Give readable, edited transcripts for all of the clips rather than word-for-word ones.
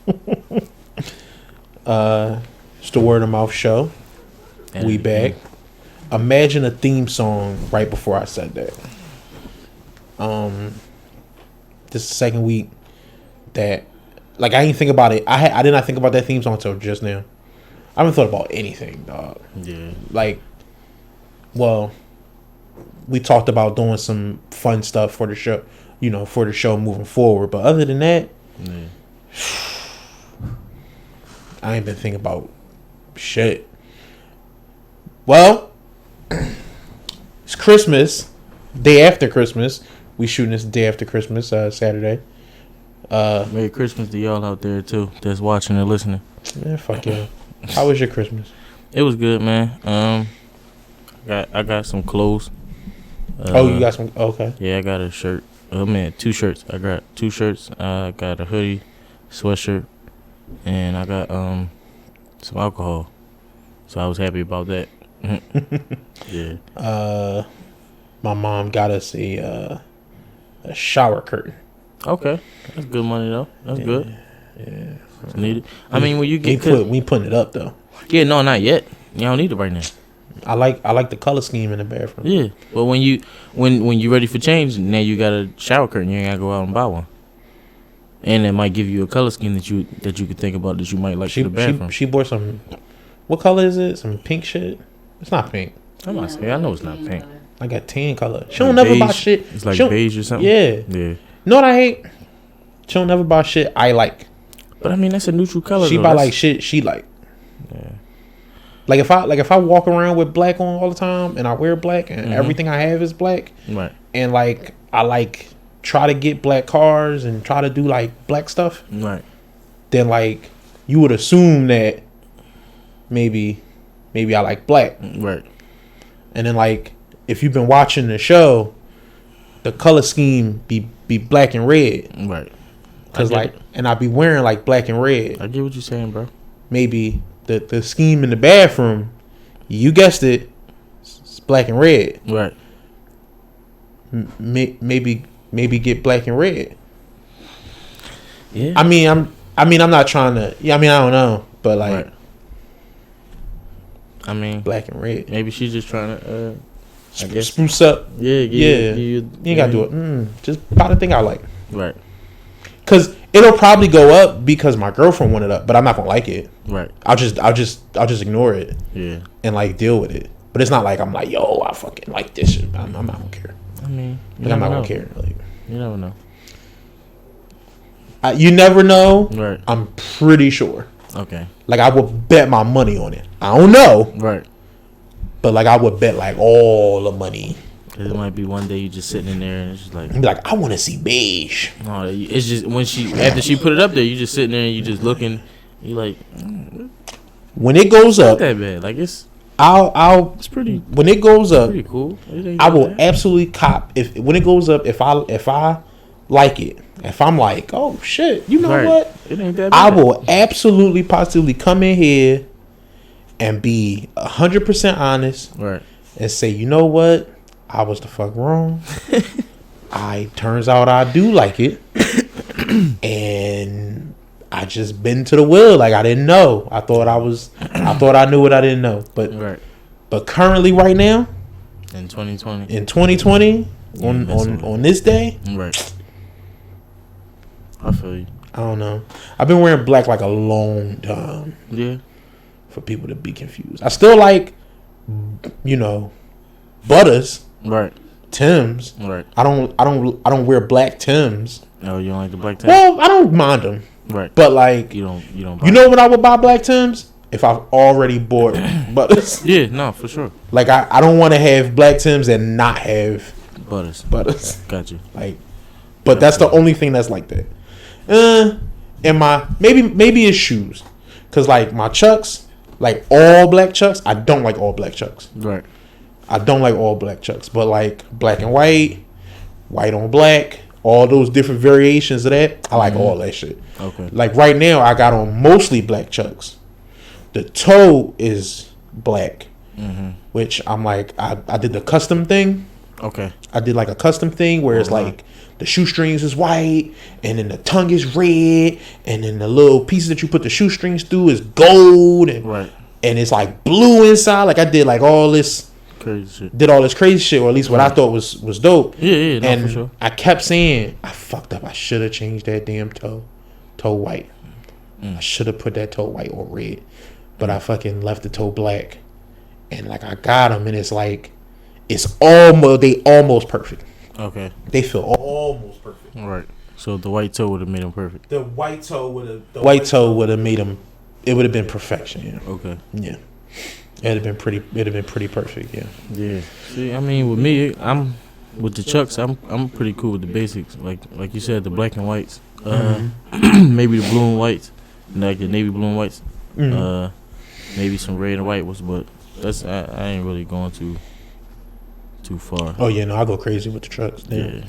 It's the Word of Mouth show. We back. Imagine a theme song right before I said that. This is the second week that, like, I didn't think about it. I did not think about that theme song until just now. I haven't thought about anything, dog. Yeah. Like, well, we talked about doing some fun stuff for the show, for the show moving forward. But other than that, I ain't been thinking about shit. Well, it's Christmas, day after Christmas. We shooting this day after Christmas, Saturday. Merry Christmas to y'all out there too that's watching and listening. Man, fuck yeah. How was your Christmas? It was good, man. I got some clothes. You got some? Okay. Yeah, I got a shirt. Oh man, 2 shirts. I got 2 shirts. I got a hoodie, sweatshirt, and I got some alcohol. So I was happy about that. Yeah. My mom got us a shower curtain. Okay, that's good money though. That's good. Yeah. It's needed. I mean, when you get we putting it up though. Yeah, no, not yet. You don't need it right now. I like the color scheme in the bathroom. Yeah, but when you ready for change, now you got a shower curtain. You ain't gotta go out and buy one. And it might give you a color scheme that you could think about that you might like for the bathroom. She bought some. What color is it? Some pink shit. It's not pink. I'm not saying. I know it's not pink. Like a tan color. She don't never buy shit. It's like beige or something. Yeah. Yeah. Know what I hate? She don't never buy shit I like. But I mean, that's a neutral color. She buy like shit she like. Yeah. Like if I walk around with black on all the time and I wear black and everything I have is black, right? And like I like try to get black cars and try to do like black stuff, right? Then like you would assume that maybe I like black, right? And then like if you've been watching the show, the color scheme be black and red, right? Cause like and I be wearing like black and red. I get what you're saying, bro. Maybe the scheme in the bathroom, you guessed it, it's black and red. Right. Maybe get black and red. Yeah. I mean I'm not trying to. Yeah. I mean I don't know, but like. Right. I mean, black and red. Maybe she's just trying to. I guess spruce up. Yeah. You ain't gotta do it. Just buy the thing I like. Right. Cause it'll probably go up because my girlfriend wanted it up, but I'm not gonna like it. Right. I'll just ignore it. Yeah. And like deal with it. But it's not like I'm like, yo, I fucking like this shit. I'm not gonna care. I mean, I'm not gonna care. Like, you never know. You never know. Right. I'm pretty sure. Okay. Like I would bet my money on it. I don't know. Right. But like I would bet like all the money. It might be one day you just sitting in there and it's just like, be like, I want to see beige. No, it's just after she put it up there, you just sitting there and you just looking. You like, when it goes up, not that bad. Like it's pretty. When it goes up, pretty cool. I will absolutely cop when it goes up. If I like it, if I'm like, oh shit, you know what? It ain't that bad. I will absolutely positively come in here and be 100% honest, right? And say, you know what? I was the fuck wrong. Turns out I do like it. And I just been to the wheel. Like I didn't know. I thought I knew what I didn't know. But currently right now, in 2020. On this day. Right. I feel you. I don't know. I've been wearing black like a long time. Yeah. For people to be confused. I still like Butters. Right. Timbs. Right. I don't wear black Timbs. No, you don't like the black Timbs? Well, I don't mind them. Right. But like you don't you know when I would buy black Timbs? If I've already bought Butters. Yeah, no, for sure. Like I don't want to have black Timbs and not have Butters. Got you. Like but that's the only thing that's like that. And my maybe it's shoes. Cause like my Chucks, like all black Chucks, I don't like all black Chucks. Right. I don't like all black Chucks, but like black and white on black, all those different variations of that, I like all that shit. Okay. Like right now, I got on mostly black Chucks. The toe is black, which I'm like, I did the custom thing. Okay. I did like a custom thing where it's like the shoestrings is white, and then the tongue is red, and then the little pieces that you put the shoestrings through is gold, and it's like blue inside. Like I did like all this crazy shit. Did all this crazy shit, or at least what I thought was dope. Yeah, no, and for sure. I kept saying I fucked up. I should have changed that damn toe white. I should have put that toe white or red, but I fucking left the toe black, and like I got them, and it's like it's almost perfect. Okay, they feel almost perfect. All right, so the white toe would have made them perfect. The white toe would have made them. It would have been perfection. Yeah. Okay. Yeah. It'd have been pretty perfect. Yeah. Yeah. See, I mean, with me, I'm with the Chucks. I'm pretty cool with the basics. Like you said, the black and whites. Maybe the blue and whites, like the navy blue and whites. Maybe some red and white was, but that's I ain't really going too far. Oh yeah, no, I go crazy with the Chucks. Damn.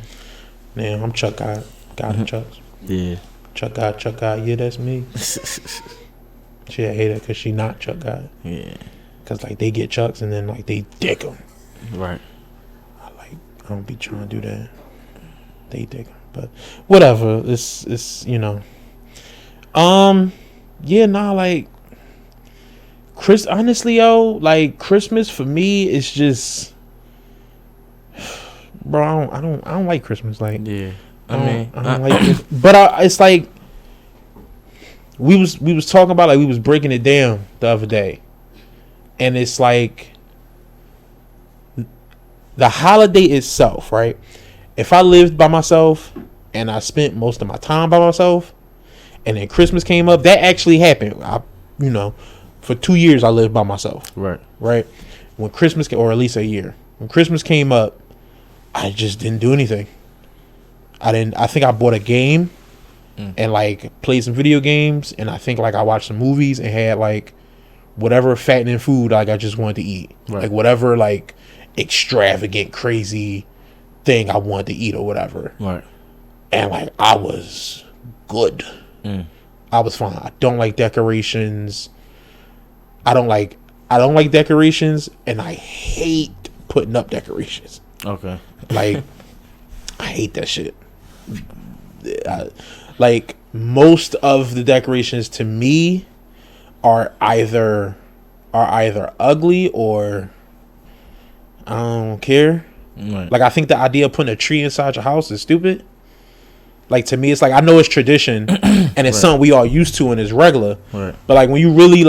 Yeah, I'm Chuck guy. Got the Chucks. Yeah. Chuck guy. Yeah, that's me. She hate it because she not Chuck guy. Yeah. Cause like they get Chucks and then like they dick them. Right. I don't be trying to do that. They dick them, but whatever. It's you know. Yeah, nah, like honestly, yo, like Christmas for me is just, bro. I don't like Christmas. Like, yeah. I don't like it. But it's like we was talking about, like we was breaking it down the other day. And it's like the holiday itself, right? If I lived by myself and I spent most of my time by myself, and then Christmas came up, that actually happened. For 2 years I lived by myself. Right. When Christmas came, or at least a year, when Christmas came up, I just didn't do anything. I think I bought a game and like played some video games, and I think like I watched some movies and had like whatever fattening food like I just wanted to eat. Like whatever like extravagant crazy thing I wanted to eat or whatever. Right. And like I was good. I was fine. I don't like decorations. I don't like decorations, and I hate putting up decorations. Okay. Like I hate that shit. Like most of the decorations to me are either ugly or I don't care. Right. Like I think the idea of putting a tree inside your house is stupid. Like to me, it's like I know it's tradition and it's something we all used to and it's regular. Right. But like when you really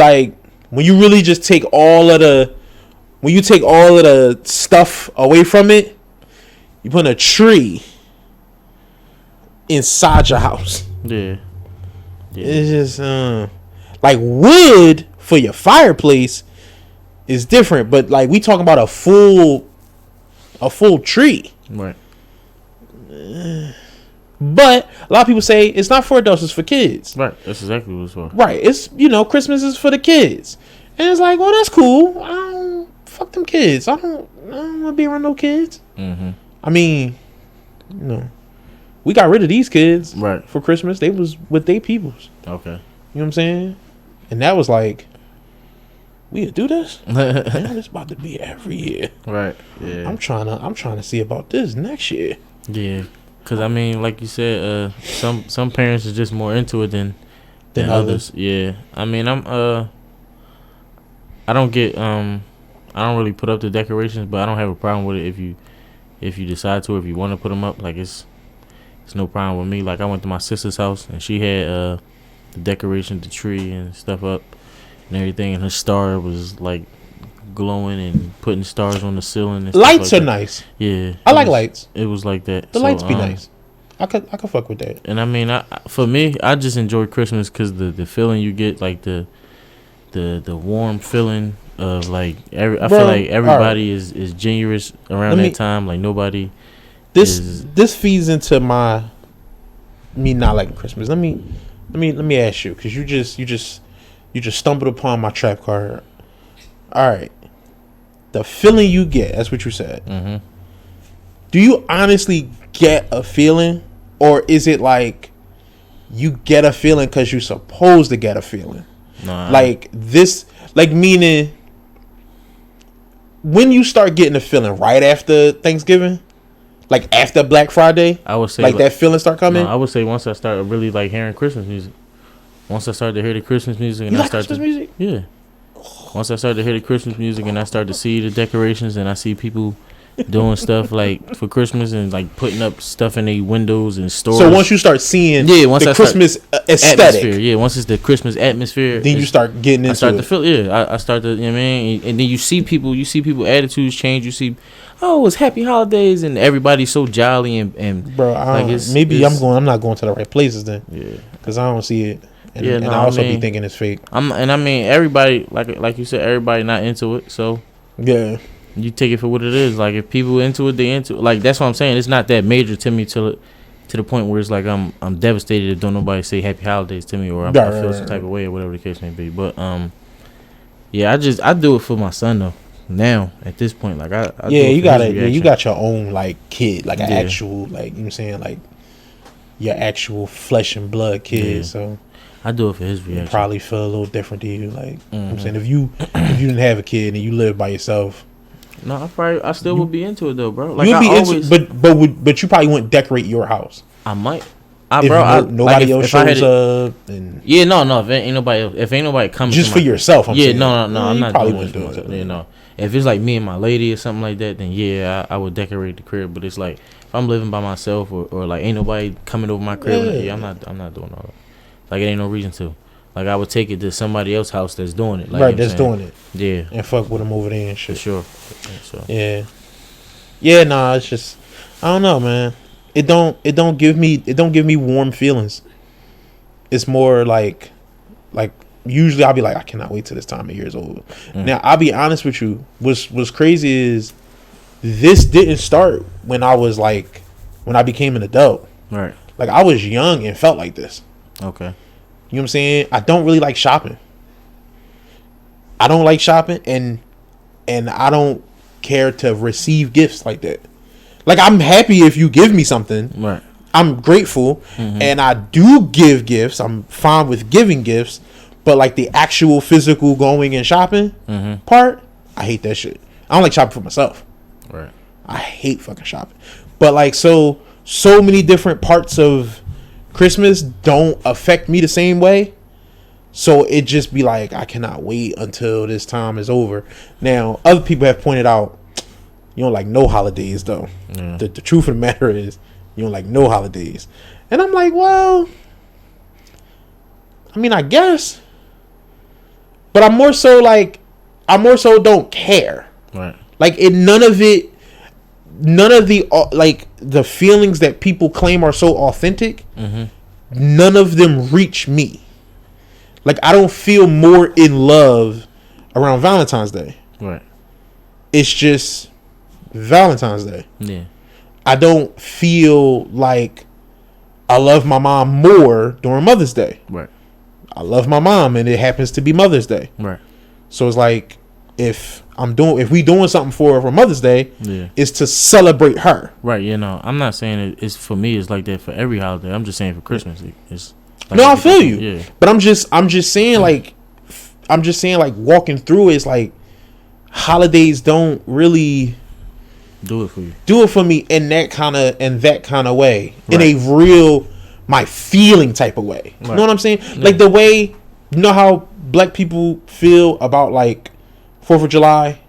just take all of the stuff away from it, you put a tree inside your house. Yeah. It's just like wood for your fireplace is different, but like we talking about a full tree. Right. But a lot of people say it's not for adults, it's for kids. Right. That's exactly what it's for. Right. It's Christmas is for the kids. And it's like, well, that's cool. Fuck them kids. I don't want to be around no kids. Mm-hmm. I mean, we got rid of these kids for Christmas. They was with their peoples. Okay. You know what I'm saying? And that was like, we could do this? Man, it's about to be every year. Right. Yeah. I'm trying to see about this next year. Yeah. Cause I mean, like you said, some parents are just more into it than others. Yeah. I mean, I don't really put up the decorations, but I don't have a problem with it if you decide to, if you want to put them up. Like it's no problem with me. Like I went to my sister's house and she had the decoration, the tree and stuff up and everything, and her star was like glowing and putting stars on the ceiling. And lights like are that. Nice. Yeah, I like lights. It was like that. The lights be nice. I could fuck with that. And I mean, for me, I just enjoy Christmas because the feeling you get, like the warm feeling of like I feel like everybody is generous around that time. Like nobody. This feeds into me not liking Christmas. Let me ask you, because you just stumbled upon my trap card. All right, the feeling you get. That's what you said. Mm-hmm. Do you honestly get a feeling, or is it like you get a feeling because you're supposed to get a feeling? Nah. Like this, like meaning when you start getting the feeling right after Thanksgiving, like after Black Friday, I would say like that feeling start coming. No, I would say once I start really like hearing Christmas music. Once I started to hear the Christmas music, and you I like start Christmas to music? yeah. Once I started to hear the Christmas music, and I start to see the decorations, and I see people doing stuff like for Christmas and like putting up stuff in their windows and stores. So once you start seeing once the I Christmas aesthetic, once it's the Christmas atmosphere, then you start getting into I start it. to feel I start to, you know what I mean, and then you see people attitudes change. You see, oh, it's happy holidays, and everybody's so jolly and bro. I'm not going to the right places then. Yeah, because I don't see it. And, yeah, and I also be thinking it's fake. I mean, everybody, like you said, everybody not into it. So yeah, you take it for what it is. Like if people into it, they into it. Like that's what I'm saying. It's not that major to me to the point where it's like I'm devastated if don't nobody say happy holidays to me or I feel some type of way or whatever the case may be. But yeah, I do it for my son though. Now at this point, like I you got your own like kid, like an actual, like, you know what I'm saying, like your actual flesh and blood kid. Yeah. So I do it for his reaction. Probably feel a little different to you, like, you know what I'm saying, if you didn't have a kid and you live by yourself. No, I still would be into it though, bro. Like you'd be but you probably wouldn't decorate your house. I might. Nobody else shows up. And yeah, no. If ain't nobody coming, just for yourself. I'm saying. No. I'm not probably doing wouldn't do it. You know, if it's like me and my lady or something like that, then yeah, I would decorate the crib. But it's like if I'm living by myself or like ain't nobody coming over my crib, I'm not doing all that. Like it ain't no reason to. Like I would take it to somebody else's house that's doing it. Like, right, that's doing it. Yeah, and fuck with them over there and shit. For sure. So. Yeah. Nah, it's just I don't know, man. It don't give me warm feelings. It's more like usually I'll be like, I cannot wait till this time of year is over. Now I'll be honest with you. What's crazy is this didn't start when I became an adult. Right. Like I was young and felt like this. Okay. You know what I'm saying? I don't really like shopping. I don't like shopping and I don't care to receive gifts like that. Like I'm happy if you give me something. Right. I'm grateful and I do give gifts. I'm fine with giving gifts, but like the actual physical going and shopping part, I hate that shit. I don't like shopping for myself. Right. I hate fucking shopping. But like so many different parts of Christmas don't affect me the same way. So it just be like, I cannot wait until this time is over. Now, other people have pointed out, you don't like no holidays though. Yeah. The truth of the matter is, you don't like no holidays. And I'm like, well, I mean, I guess. But I'm more so don't care. Right. Like none of the like the feelings that people claim are so authentic, none of them reach me. Like I don't feel more in love around Valentine's Day. Right. It's just Valentine's Day. Yeah. I don't feel like I love my mom more during Mother's Day. Right. I love my mom and it happens to be Mother's Day. Right. So it's like if we doing something for Mother's Day, it's to celebrate her. Right, you know. I'm not saying it's for me it's like that for every holiday. I'm just saying for Christmas it's like no, I feel you. Yeah. But I'm just saying like walking through it's like holidays don't really do it for you. Do it for me in that kind of way. Right. In a real my feeling type of way. Right. You know what I'm saying? Yeah. Like the way, you know how black people feel about like 4th of July?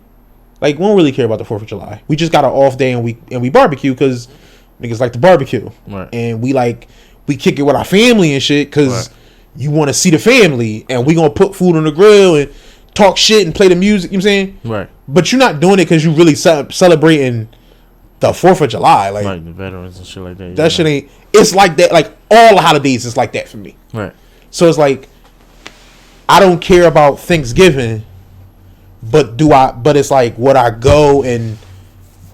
Like we don't really care about the 4th of July. We just got an off day and we barbecue because niggas like to barbecue. Right. And we kick it with our family and shit because you want to see the family and we gonna put food on the grill and talk shit and play the music. You know what I'm saying? Right. But you're not doing it because you really celebrating the 4th of July. Like the veterans and shit like that. That shit ain't. It's like that. Like all the holidays is like that for me. Right. So it's like I don't care about Thanksgiving, but it's like would I go and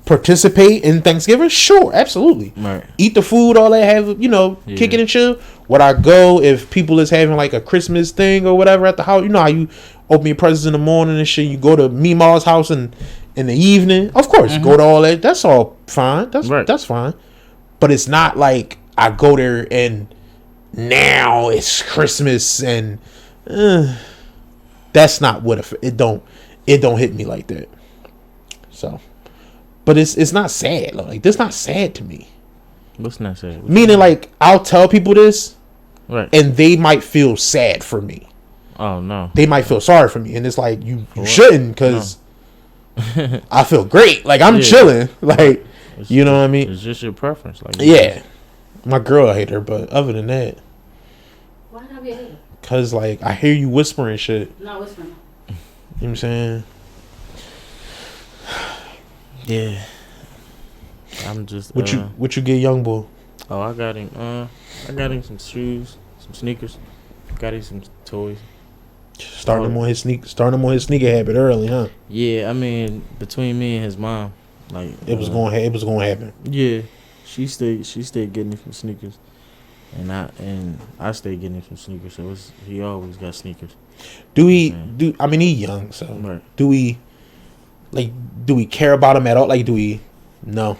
participate in Thanksgiving? Sure, absolutely. Right. Eat the food, all that, have kick it and chill. Would I go if people is having like a Christmas thing or whatever at the house? You know how you open your presents in the morning and shit. You go to Meemaw's house in the evening. Of course, go to all that. That's all fine. That's fine. But it's not like I go there and now it's Christmas and that's not what it don't hit me like that. So, but it's not sad. Like, this not sad to me. What's not sad? Meaning, like, I'll tell people this, right, and they might feel sad for me. Oh no, they might feel sorry for me, and it's like you what? shouldn't, because I feel great. Like, I'm chilling. Like, you know what I mean? It's just your preference. Like, yeah, my girl, I hate her, but other than that, why not be a hater? cause like I hear you whispering shit. I'm not whispering. You know what I'm saying? Yeah, I'm just. What you get, young boy? Oh, I got him. I got him some shoes, some sneakers. Got him some toys. Starting him on his sneaker habit early, huh? Yeah, I mean, between me and his mom, like It was going to happen. Yeah, she stayed getting him some sneakers, and I stayed getting him some sneakers. So he always got sneakers. I mean, he young, so Right. do we care about him at all? Like, do we? No.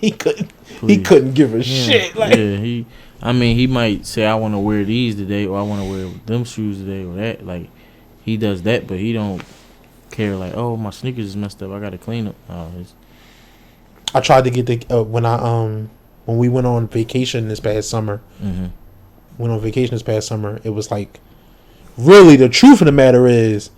He couldn't give a shit. Like, yeah, he might say, I want to wear these today, or I want to wear them shoes today, or that. Like, he does that, but he don't care. Like, oh, my sneakers is messed up, I gotta clean them. I tried to get when we went on vacation this past summer. It was like, really, the truth of the matter is,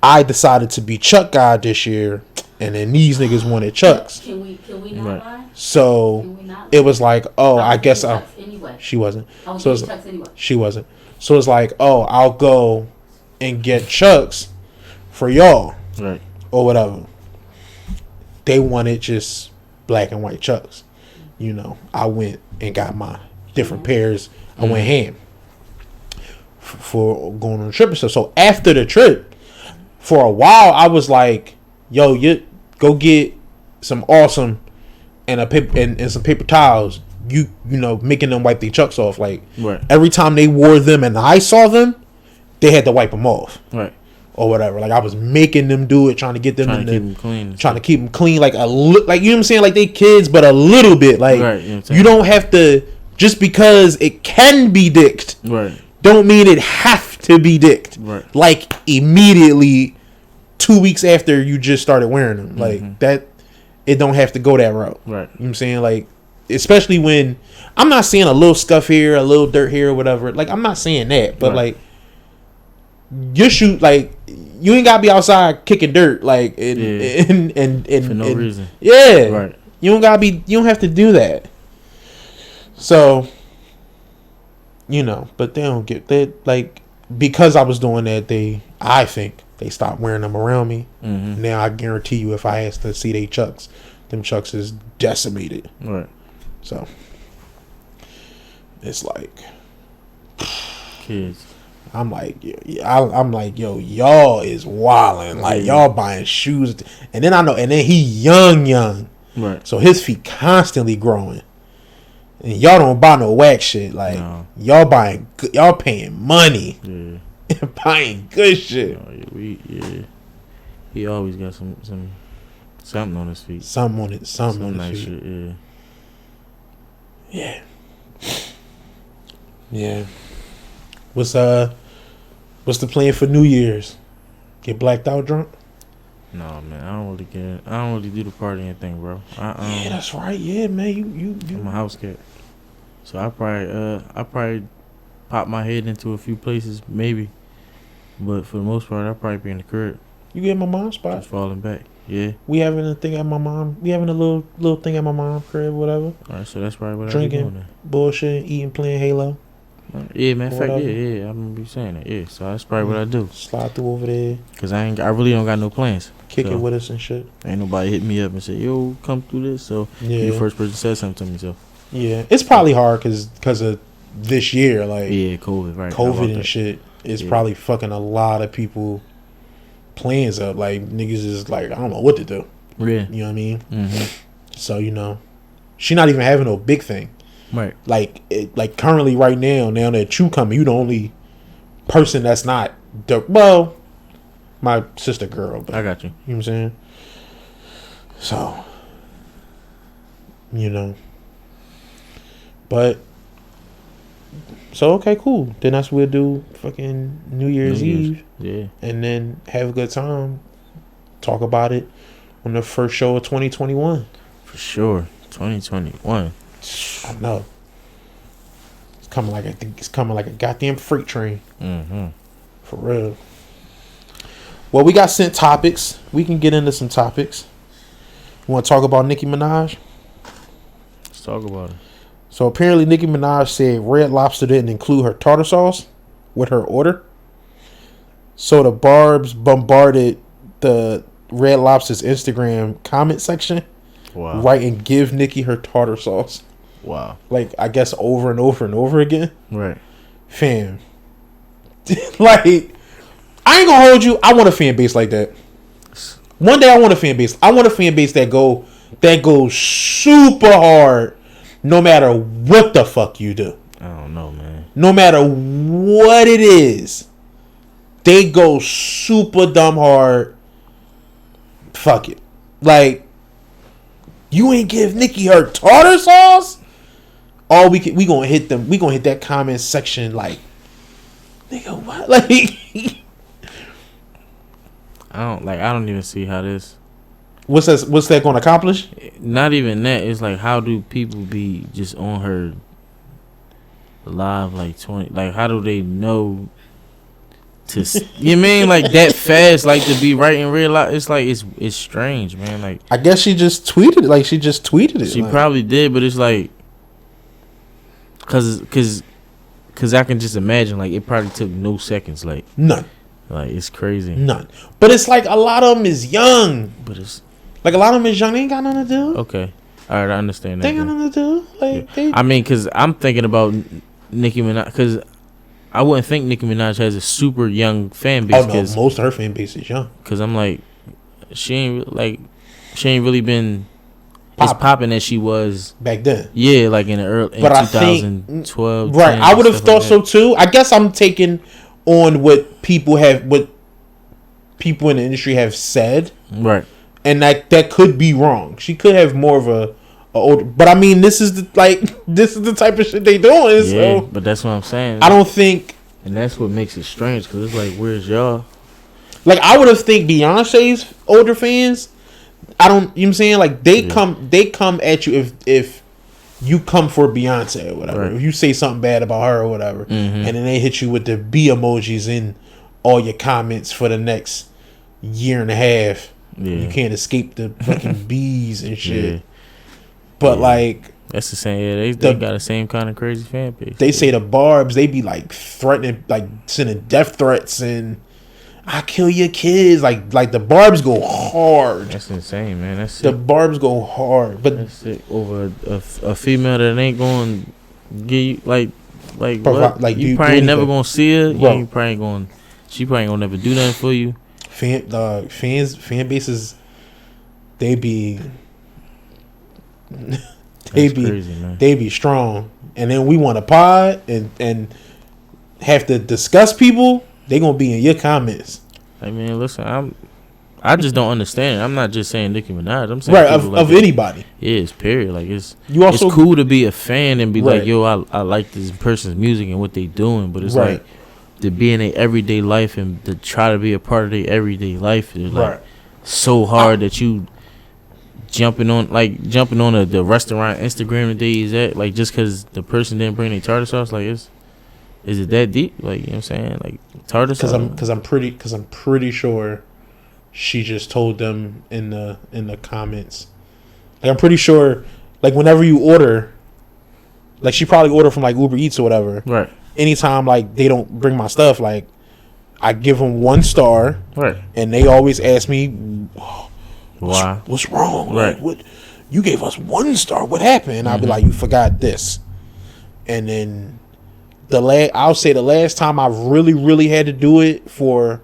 I decided to be Chuck God this year, and then these niggas wanted Chucks. Can we not lie? So it was like, oh, I guess anyway. She wasn't. I was So getting Chucks anyway. she wasn't. So it's like, oh, I'll go and get Chucks for y'all, Right. or whatever. They wanted just black and white Chucks. You know, I went and got my different pairs. I went ham for going on a trip and stuff. So after the trip, for a while, I was like, yo, you go get some awesome and and some paper towels. You know, making them wipe their Chucks off. Like, Right. every time they wore them and I saw them, they had to wipe them off. Right. Or whatever. Like, I was making them do it, trying to get them Trying to keep them clean. trying to keep them clean, like like, you know what I'm saying, like they kids, but a little bit. Like, Right, you know what I'm saying? you don't have to, just because it can be dicked, Right. don't mean it have to be dicked. Right. Like, immediately 2 weeks after you just started wearing them, like that, it don't have to go that route. Right. You know what I'm saying? Like, especially when I'm not saying a little scuff here, a little dirt here, or whatever. Like, I'm not saying that, but like, your shoe, like, you ain't gotta be outside kicking dirt, like, and for no reason. Yeah, Right. You don't have to do that. So, you know, but they don't get that. Like, because I was doing that, I think they stopped wearing them around me. Now I guarantee you, if I asked to see they Chucks, them Chucks is decimated. Right. So it's like, kids. I'm like, I'm like, yo, y'all is wilding. Like, y'all buying shoes, and then he young, Right. so his feet constantly growing, and y'all don't buy no whack shit. Like, No. y'all paying money, Yeah. buying good shit. He always got something on his feet. Something on his nice feet. shit. Yeah. Yeah. What's the plan for New Year's? Get blacked out drunk? No, man, I don't really do the partying thing, bro. Yeah, that's right. Yeah, man, you. I'm a house cat, so I probably pop my head into a few places, maybe, but for the most part, I probably be in the crib. You get my mom's spot. Just falling back. Yeah. We having a thing at my mom. We having a little thing at my mom's crib, whatever. All right, so that's probably what Drinking, I be doing. bullshit, eating, playing Halo. Yeah, man. Fact, whatever. yeah. I'm gonna be saying that. Yeah, so that's probably what I do. Slide through over there, Cause I really don't got no plans. kick So, it with us and shit. Ain't nobody hit me up and say, "Yo, come through this." So Yeah, you the first person said something to me. So yeah. It's probably hard because of this year, like yeah, COVID, right? How about COVID and that? shit. It's Yeah. probably fucking a lot of people plans up. Like, niggas is like, I don't know what to do. Yeah. You know what I mean? Mm-hmm. So, you know, she not even having no big thing. Right. Like, like currently right now that you coming, you the only person that's not well, my sister girl, but I got you. you know what I'm saying? So, you know, but so okay, cool. Then that's what we'll do. Fucking New Year's Eve, Yeah. and then have a good time, talk about it, on the first show of 2021. For sure. 2021. I know. It's coming like a goddamn freight train. Mm-hmm. For real. Well, we got sent topics. We can get into some topics. You want to talk about Nicki Minaj? Let's talk about it. So apparently Nicki Minaj said Red Lobster didn't include her tartar sauce with her order. So the Barbs bombarded the Red Lobster's Instagram comment section. Wow. Writing, give Nicki her tartar sauce. Wow. Like, I guess over and over and over again. Right. Fam. Like, I ain't gonna hold you. I want a fan base like that. One day I want a fan base. I want a fan base that goes super hard no matter what the fuck you do. I don't know, man. No matter what it is. They go super dumb hard. Fuck it. Like, you ain't give Nicki her tartar sauce? Oh, we gonna hit them. We gonna hit that comment section like, nigga, what? Like, I don't even see how this. what's that gonna accomplish? Not even that. It's like, how do people be just on her live like 20? Like, how do they know to? You mean like that fast? Like to be right in real life? It's like it's strange, man. Like, I guess she just tweeted it. Like, she just tweeted it. she like, probably did, but it's like, cause I can just imagine, like, it probably took no seconds. Like it's crazy. None. But it's like a lot of them is young. But it's Like, a lot of them is young. They ain't got nothing to do. okay. All right, I understand that. They ain't got then. nothing to do. Like, Yeah. I mean, cause I'm thinking about Nicki Minaj, cause I wouldn't think Nicki Minaj has a super young fan base. oh no, most of her fan base is young. Cause I'm like, she ain't really been as Poppin'. popping as she was. Back then. Yeah, like in the early But I 2012. Right. 10, I would have stuff thought like so that. too. I guess I'm taking on what people in the industry have said. Right. And that could be wrong. She could have more of a older, but I mean, this is the type of shit they doing. Yeah, So but that's what I'm saying. I don't think, and that's what makes it strange, cause it's like, where's y'all? like, I would have think Beyonce's older fans. I don't. You know what I'm saying? Like, they come at you if you come for Beyonce or whatever. Right. If you say something bad about her or whatever, and then they hit you with the B emojis in all your comments for the next year and a half. Yeah. You can't escape the fucking bees and shit. Yeah. But Yeah. like, That's the same. Yeah, they got the same kind of crazy fan base. they say the Barbs, they be like threatening, like sending death threats and I kill your kids. Like the Barbs go hard. That's insane, man. That's The sick. Barbs go hard. But That's sick. Over a female that ain't going to give you like what? like, you do probably never anything. gonna see her. Bro. You probably going. She probably gonna never do nothing for you. fan bases, they be That's crazy, man. they be strong. And then we want to pod and have to discuss people. They gonna be in your comments. I mean, listen, I just don't understand it. I'm not just saying Nicki Minaj. I'm saying Right, people like of that. anybody. Yeah, it's period. Like it's Also- it's cool to be a fan and be Right. like, yo, I like this person's music and what they doing, but it's Right. like to be in their everyday life and to try to be a part of their everyday life is like Right. so hard that you jumping on the restaurant Instagram the day he's at, like just because the person didn't bring their tartar sauce, like is it that deep? Like, you know what I'm saying? Like tartar sauce. Because I'm pretty sure she just told them in the comments. Like, I'm pretty sure, like, whenever you order, like, she probably ordered from like Uber Eats or whatever. Right. Anytime like they don't bring my stuff, like, I give them 1 star, Right. and they always ask me, Why? what's wrong? Right. Like, what? You gave us 1 star. What happened? And I'll be like, you forgot this. And then I'll say the last time I really had to do it for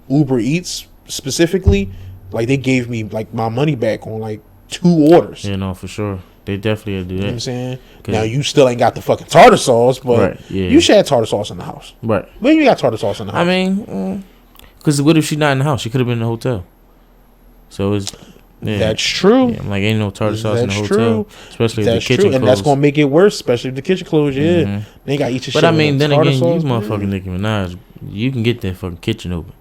Uber Eats specifically, like, they gave me like my money back on like 2 orders. Yeah, no, for sure. They definitely do You know what I'm that. saying? 'Cause- Now, you still ain't got the fucking tartar sauce, but Right, yeah. you should have tartar sauce in the house. Right. When you got tartar sauce in the house? I mean, because what if she not in the house? She could have been in the hotel. So it's yeah. That's true. Yeah, I'm like, ain't no tartar sauce in the That's hotel, true. especially if That's the kitchen true, and that's closed. gonna make it worse, especially if the kitchen closed. Yeah, Mhm. they gotta eat your shit. But I with mean, the then tartar again, you sauce. motherfucking Nicki Minaj, you can get that fucking kitchen open.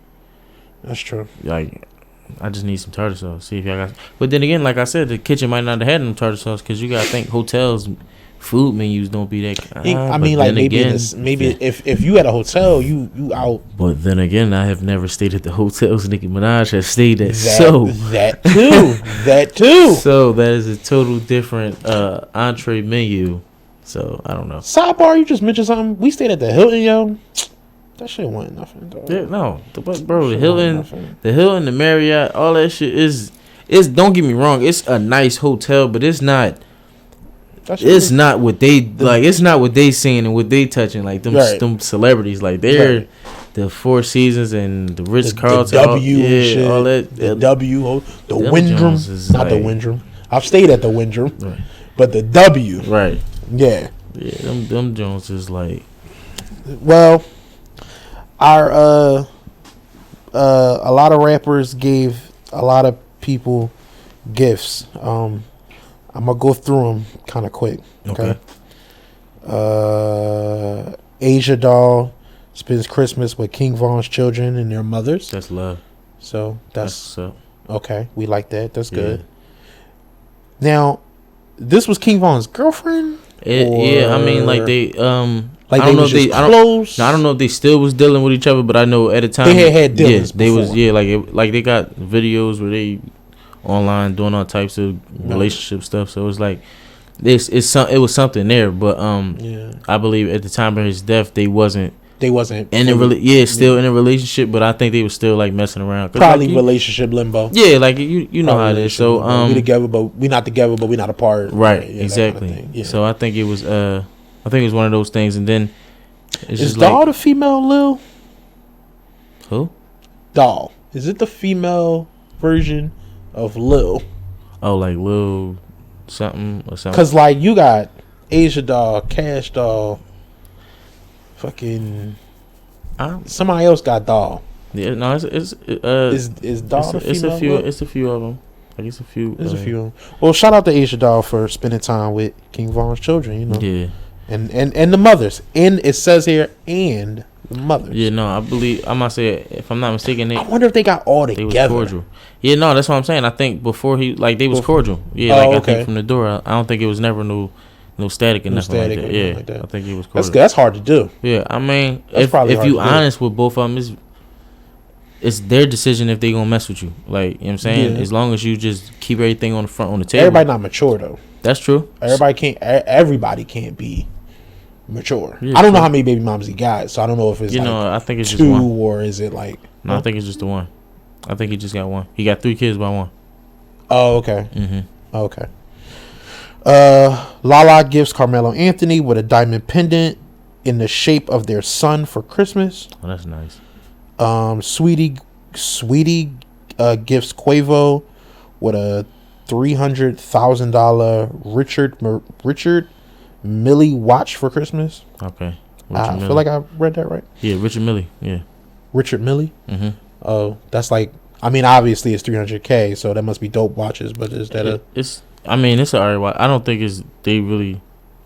That's true. Like, I just need some tartar sauce. See if y'all got. But then again, like I said, the kitchen might not have had no tartar sauce because you gotta think hotels food menus don't be that. I mean, like maybe if you at a hotel, you out. But then again, I have never stayed at the hotels Nicki Minaj has stayed at. That too. So that is a total different entree menu. So I don't know. Sidebar, you just mentioned something. We stayed at the Hilton, yo. That shit wasn't nothing, dog. Yeah, no, bro, the Hilton, the Marriott, all that shit is. Don't get me wrong, it's a nice hotel, but it's not. It's not what they like. It's not what they seeing and what they touching. Like them celebrities, like they're the Four Seasons and the Ritz Carlton, all that. The W, the Wyndham, not the Wyndham. I've stayed at the Wyndham, right. But the W, right? Yeah. Them Jones is like. Well, our a lot of rappers gave a lot of people gifts. I'm gonna go through them kind of quick. Okay. Asia Doll spends Christmas with King Von's children and their mothers. That's love. So that's okay. We like that. That's good. Now, this was King Von's girlfriend. Yeah, I mean, like they like I don't know if they close. I don't know if they still was dealing with each other, but I know at the time they had dealings. Yeah, they was like they got videos where they online doing all types of relationship stuff. So it's like it was something there, but I believe at the time of his death they wasn't in a still in a relationship, but I think they were still like messing around. Probably like, relationship limbo. Yeah, like you know how it is. So we together, but we not together, but we not apart. Right, exactly. Kind of yeah. So I think it was one of those things, and then is Doll the female Lil? Who? Doll. Is it the female version of Lil? Oh, like Lil something or something. Cause like you got Asia Doll, Cash Doll, fucking somebody else got Doll. Yeah, no, it's Doll the female? It's a few of them. Like it's a few. There's a few of them. Well, shout out to Asia Doll for spending time with King Von's children. You know. Yeah. And the mothers, and it says here, and the mothers. Yeah, no, I believe I must say, if I'm not mistaken, I wonder if they got all together. They was cordial. Yeah, no, that's what I'm saying. I think before they was cordial. Yeah, I think from the door, I don't think it was never no static or nothing like that. Yeah, like that. I think it was cordial. That's hard to do. Yeah, I mean, if you honest with both of them, it's their decision if they gonna mess with you. Like, you know what I'm saying? Yeah. As long as you just keep everything on the table. Everybody not mature though. That's true. Everybody can't be mature. Yeah, I don't know how many baby moms he got, so I don't know if it's I think it's two just one. Or is it like no, I think it's just the one. I think he just got one. He got 3 kids by one. Oh, okay. Okay. Lala gives Carmelo Anthony with a diamond pendant in the shape of their son for Christmas. Oh, that's nice. Sweetie gifts Quavo with a $300,000 Richard Mille watch for Christmas. Okay. I feel like I read that right. Yeah, Richard Mille. Yeah. Richard Mille? Mm-hmm. Oh, that's like, I mean, obviously it's $300K, so that must be dope watches, but is that it's an alright watch. I don't think they really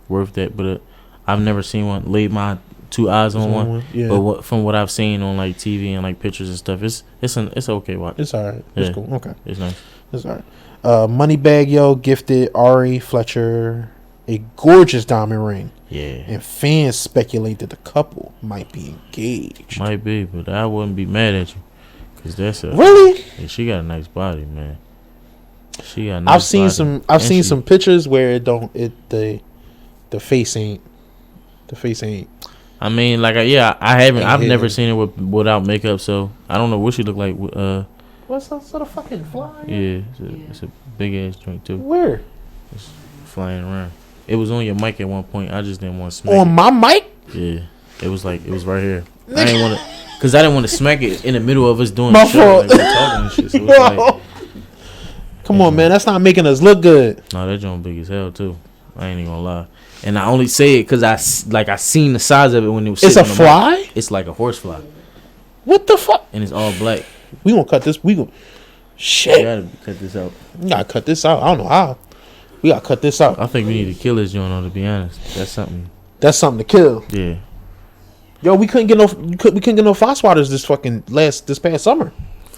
worth that, but I've never seen one, laid my 2 eyes on one. Yeah. But from what I've seen on like TV and like pictures and stuff, it's an okay watch. It's alright. Yeah. It's cool. Okay. It's nice. It's alright. Moneybag Yo gifted Ari Fletcher a gorgeous diamond ring. Yeah. And fans speculate that the couple might be engaged. Might be, but I wouldn't be mad at you. Cause that's really. Yeah, she got a nice body, man. She got. I've seen some pictures where the face ain't. The face ain't. I mean, like, I've never seen her without makeup, so I don't know what she look like. What's that sort of fucking fly? Yeah, it's a big ass drink too. Where? It's flying around. It was on your mic at one point. I just didn't want to smack on my mic. Yeah, it was right here. I didn't want to, cause I didn't want to smack it in the middle of us doing my the show, like, we're talking and shit. So like, come on, man, that's not making us look good. No, that joint big as hell too. I ain't even gonna lie. And I only say it cause I seen the size of it when it was. It's a fly. It's like a horse fly. What the fuck? And it's all black. We gonna cut this. Shit. We gotta cut this out. We gotta cut this out. I don't know how. We gotta cut this out. I think we need to kill this joint, to be honest. That's something to kill. Yeah. Yo, we couldn't get no Fox waters this past summer.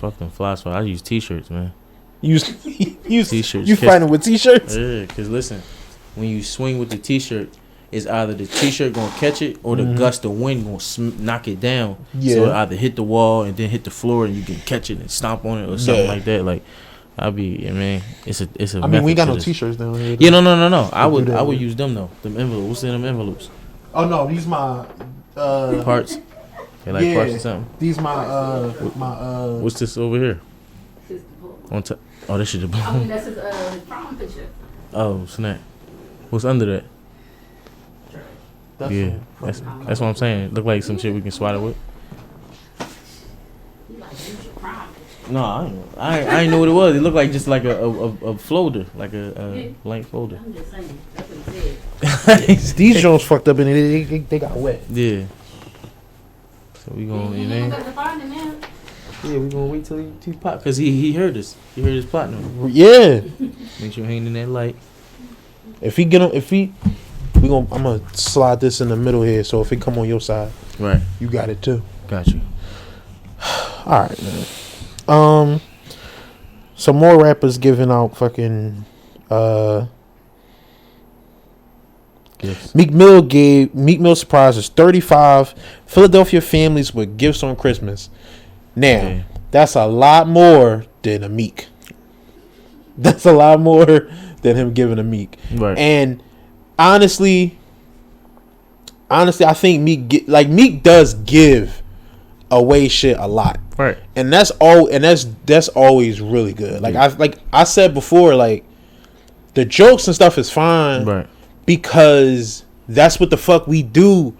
fuck them fly swatters. I use t-shirts, man. You T-shirts. you fighting with t-shirts? Yeah, cause listen, when you swing with the t-shirt, it's either the t-shirt gonna catch it or the gust of wind gonna knock it down. Yeah. So it either hit the wall and then hit the floor, and you can catch it and stomp on it or something like that. Like, I mean, it's a. I mean, we ain't got no t-shirts down here. Yeah, no. I would use them though. Them envelopes. What's in them envelopes? Oh no, these my Parts. They like parts or something. These my What's this over here? His book. On top. Oh, this shit. I mean, that's his prom picture. Oh snap! What's under that? Yeah, that's what I'm saying. Look like some shit we can swat it with. You like use your prom picture. No, I ain't know what it was. It looked like just like a folder, like a blank folder. I'm just saying. That's what he said. these Jones fucked up and they got wet. Yeah. So we gonna, you know. got to find it now. Yeah, we gonna wait till he pop, cause he heard us. He heard his partner. Yeah. Make sure he ain't in that light. If he I'm gonna slide this in the middle here, so if it come on your side, Right. you got it too. Got you. All right, man. Some more rappers giving out fucking Gifts. Meek Mill surprises 35 Philadelphia families with gifts on Christmas. Now, Yeah. that's a lot more than a Meek. That's a lot more than him giving a Meek. Right. And honestly, I think Meek does give away shit a lot. Right. And that's always really good. Like I said before, like the jokes and stuff is fine. Right. Because that's what the fuck we do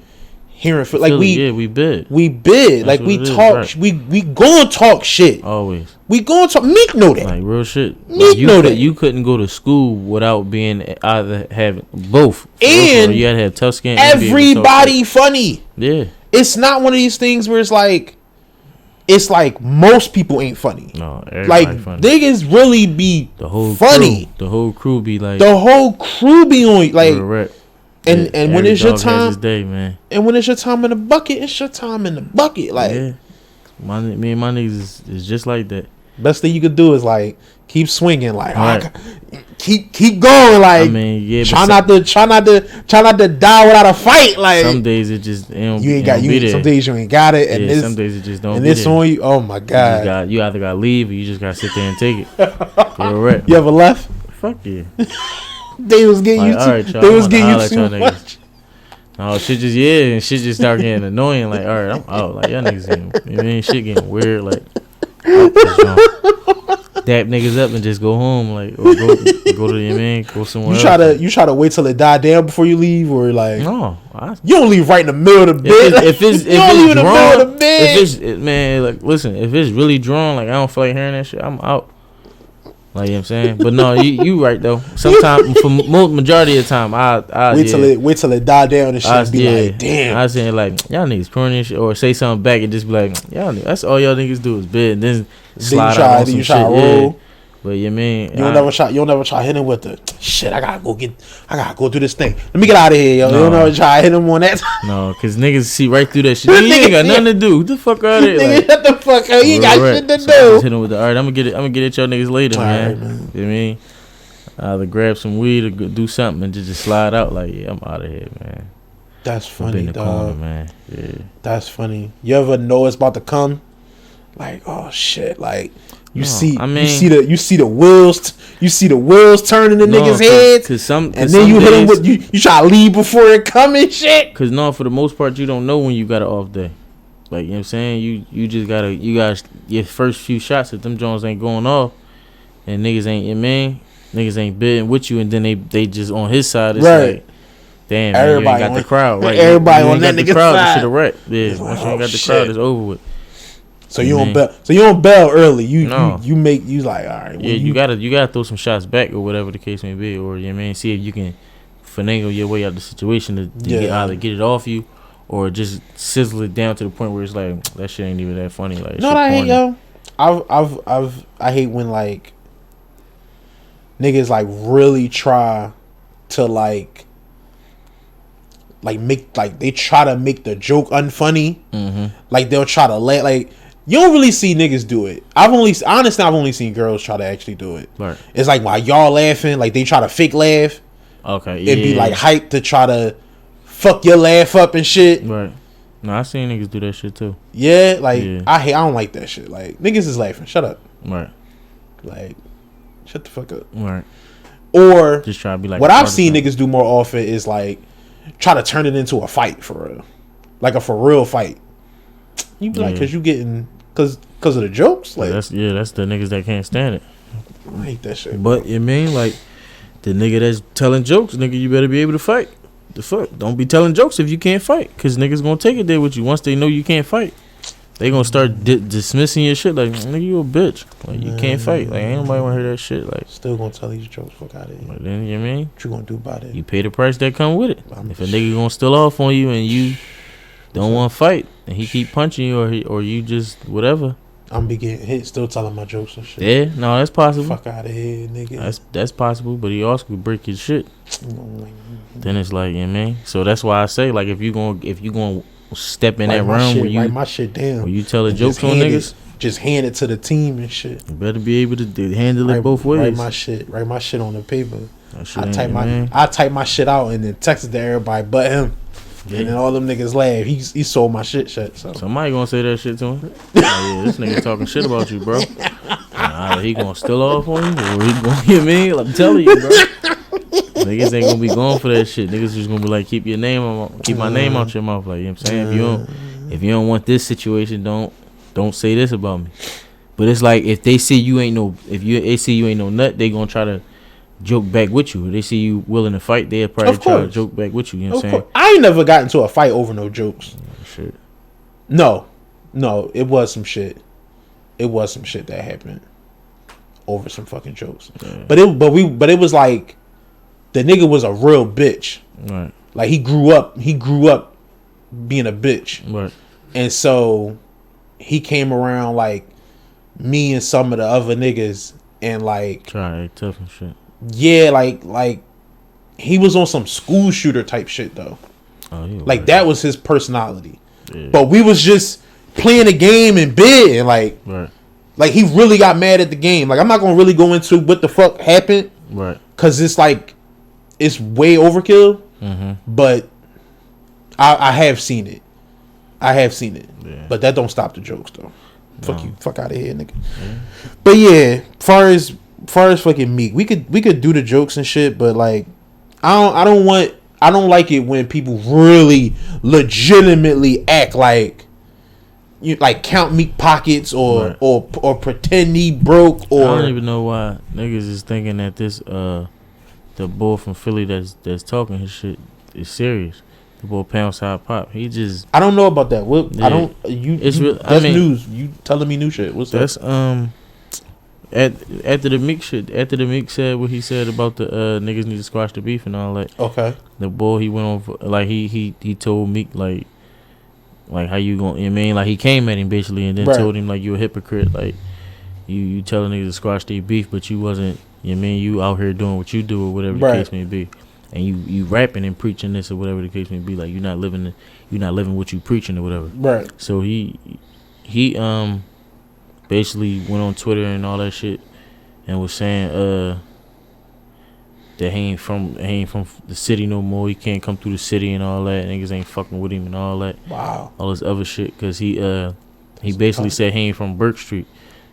here in Philly. Like we bid. That's like we talk. Right. We gonna talk shit. Always. We gonna talk. Meek know that. Like real shit. Meek know that. You couldn't go to school without being either having both. And you had to have tough skin. Everybody funny. Yeah. It's not one of these things where it's like most people ain't funny. No, everybody like funny. Niggas really be the whole funny. The whole crew be like. The whole crew be on like. Correct. And when it's your time, day, man. And when it's your time in the bucket, it's your time in the bucket. Like, yeah. Me and my niggas is just like that. Best thing you could do is like keep swinging, like right. keep going, like. I mean, yeah. Try not to die without a fight. Like some days it just you ain't got you. Some days you ain't got it, and yeah, some days it just don't. And this on you. Oh my god! You either gotta leave or you just gotta sit there and take it. You're right. You ever left? Fuck yeah. They was getting like, you too. They was getting you too much. No, shit just start getting annoying. Like, all right, I'm out. Like, y'all niggas, you know what I mean? Shit getting weird. Like, dap niggas up and just go home. Like, or go to your man, go somewhere. You try to wait till it die down before you leave, or like no, you don't leave right in the middle of the bed. If it's man, like listen, if it's really drawn, like I don't feel like hearing that shit, I'm out. Like, you know what I'm saying? But no, you right though. Sometimes for majority of the time I wait till it die down and shit be like, damn. I was saying like y'all niggas pouring this shit or say something back and just be like, y'all that's all y'all niggas do is bid and then slide out on some shit. Yeah. But you mean you'll never try hitting with the shit. I gotta go do this thing. Let me get out of here, yo. No. You'll never try hit him on that. No, cause niggas see right through that shit. You ain't got nothing to do. Get the fuck out of here. Like, shut the fuck up. You ain't got shit to do. Just hit him with the art. I'm gonna get at y'all niggas later, man. Right, man. You know what I mean? Either grab some weed or go do something and just slide out. Like, yeah, I'm out of here, man. That's funny, dog. Man. Yeah. That's funny. You ever know it's about to come? Like, oh shit, like. You see the wheels turning the niggas' heads, and then you hit them with you try to leave before it come and shit. Cause no, for the most part, you don't know when you got an off day. Like, you know what I'm saying, you just gotta your first few shots if them Jones ain't going off, and niggas ain't bidding with you, and then they just on his side. It's right. Like, damn, man, everybody you ain't got the crowd. Right, everybody on that nigga's side. Should have wrecked. Yeah, once you ain't got the crowd, it's over with. So you don't bail early. You like, all right. Yeah, you gotta throw some shots back or whatever the case may be, or you know what I mean, see if you can finagle your way out of the situation to either get it off you or just sizzle it down to the point where it's like that shit ain't even that funny. Like, no, I hate yo. I hate when like niggas like really try to like make like they try to make the joke unfunny. Mm-hmm. Like they'll try to like You don't really see niggas do it. I've only seen girls try to actually do it. Right. It's like while y'all laughing, like they try to fake laugh. Okay. It'd be like hype to try to fuck your laugh up and shit. Right. No, I seen niggas do that shit too. Yeah, like I don't like that shit. Like niggas is laughing. Shut up. Right. Like, shut the fuck up. Right. Or just try to be like. What I've seen niggas do more often is like try to turn it into a fight for real, like a for real fight. You be like, cause you getting cause of the jokes. Like that's the niggas that can't stand it. I hate that shit. But you mean like the nigga that's telling jokes, nigga, you better be able to fight. The fuck, don't be telling jokes if you can't fight, cause niggas gonna take it there with you once they know you can't fight. They gonna start dismissing your shit like, nigga, you a bitch. Like, you can't fight. Like, ain't nobody wanna hear that shit. Like, still gonna tell these jokes. Fuck out of here. Like, then, you know what I mean? What you gonna do about it? You pay the price that come with it. If a nigga gonna steal off on you and you don't want to fight, and he keep punching you or you just whatever. I'm be getting hit, still telling my jokes and shit. Yeah, no, that's possible. Fuck out of here, nigga. That's possible, but he also could break your shit. Then it's like, you know what I mean? So that's why I say, like, if you gonna step in that room where you write my shit down, where you tell the jokes on niggas, just hand it to the team and shit. You better be able to handle it both ways. Write my shit on the paper. I type type my shit out and then text it to everybody but him. Yeah. And then all them niggas laugh. He sold my shit. So somebody gonna say that shit to him. Yeah, this nigga talking shit about you, bro. He gonna steal off on you, or he gonna get me? I'm telling you, bro. Niggas ain't gonna be going for that shit. Niggas just gonna be like, keep my name out your mouth. Like, you know what I'm saying? If you don't want this situation, don't say this about me. But it's like if they see you ain't no nut, they gonna try to joke back with you. If they see you willing to fight, they'll probably try to joke back with you. You know what I'm saying? I ain't never got into a fight over no jokes. Shit. No, it was some shit. It was some shit that happened over some fucking jokes. Yeah. But it was like the nigga was a real bitch. Right. Like he grew up being a bitch. Right. And so he came around like me and some of the other niggas and like try to act tough and shit. Yeah, like he was on some school shooter type shit though. Oh, like that was his personality. Yeah. But we was just playing the game in bed and like he really got mad at the game. Like I'm not gonna really go into what the fuck happened. Right. Cause it's like it's way overkill. Mm-hmm. But I have seen it. Yeah. But that don't stop the jokes though. No. Fuck you. Fuck out of here, nigga. Yeah. But yeah, far as fucking Meek, we could do the jokes and shit, but like I don't like it when people really legitimately act like you like count Meek pockets or pretend he broke or I don't even know why niggas is thinking that this the boy from Philly that's talking his shit is serious. The boy Pound Side Pop. He just I don't know about that. What I don't it's real, that's news. You telling me new shit. What's that's that? After the Meek shit, after the Meek said what he said about the niggas need to squash the beef and all that. Okay. The boy he went on for, like he told Meek like how you gonna, you know what I mean, like he came at him basically and then told him like you a hypocrite, like you telling niggas to squash their beef but you wasn't, you know what I mean, you out here doing what you do or whatever the case may be. And you rapping and preaching this or whatever the case may be, like you're not living what you preaching or whatever. Right. So he basically went on Twitter and all that shit and was saying that he ain't from the city no more. He can't come through the city and all that. Niggas ain't fucking with him and all that. Wow. All this other shit because he basically said he ain't from Burke Street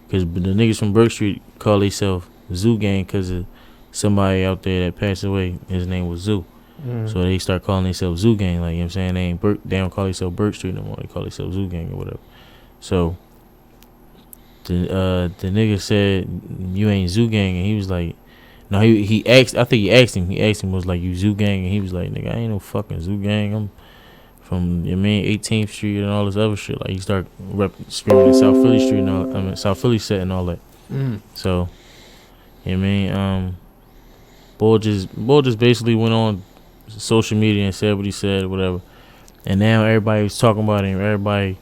because the niggas from Burke Street call themselves Zoo Gang because of somebody out there that passed away. His name was Zoo. So they start calling themselves Zoo Gang. Like, you know what I'm saying? They don't call themselves Burke Street no more. They call themselves Zoo Gang or whatever. So the nigga said you ain't Zoo Gang and he was like, no, he asked him was like, you Zoo Gang? And he was like, nigga, I ain't no fucking Zoo Gang. I'm from, you know, 18th Street and all this other shit. Like he start screaming at South Philly Street and all, South Philly set and all that. So, you know what I mean? Bull just basically went on social media and said what he said, whatever. And now everybody was talking about him. Everybody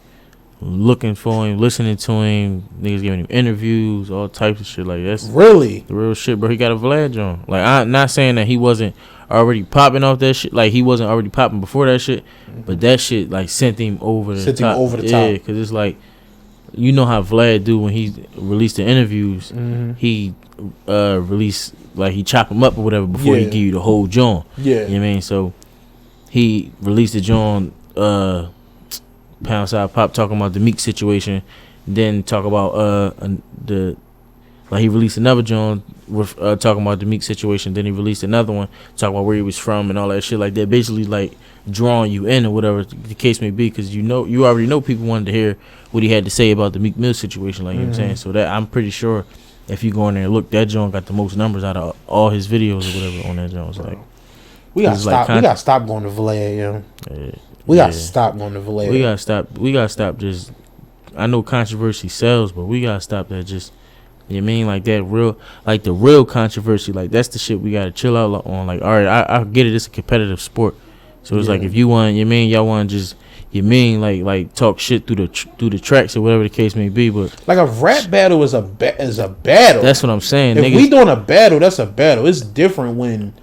looking for him, listening to him. Niggas giving him interviews, all types of shit. Like that's really the real shit, bro. He got a Vlad on. Like I'm not saying that he wasn't already popping off that shit. Like he wasn't already popping before that shit, but that shit like sent him over the top. Yeah, because it's like you know how Vlad do when he released the interviews. He release like he chop him up or whatever before he give you the whole joint. Yeah, you know what I mean. So he released the joint. Pound Side Pop talking about the Meek situation, then talk about he released another joint with talking about the Meek situation. Then he released another one talking about where he was from and all that shit like that. Basically like drawing you in or whatever the case may be, because you already know people wanted to hear what he had to say about the Meek Mill situation. Like you know what I'm saying. So that I'm pretty sure if you go in there and look, that joint got the most numbers out of all his videos or whatever on that joint. Like we gotta stop. We gotta stop going to Vlad, yo. We gotta stop going to Vlad. We gotta stop. Just I know controversy sells, but we gotta stop that. Just you know what I mean, like that real, like the real controversy. Like that's the shit we gotta chill out on. Like all right, I get it. It's a competitive sport, so it's like if you want, you mean y'all want to just like talk shit through the tracks or whatever the case may be. But like a rap battle is a battle. That's what I'm saying. If niggas, we doing a battle, that's a battle. It's different when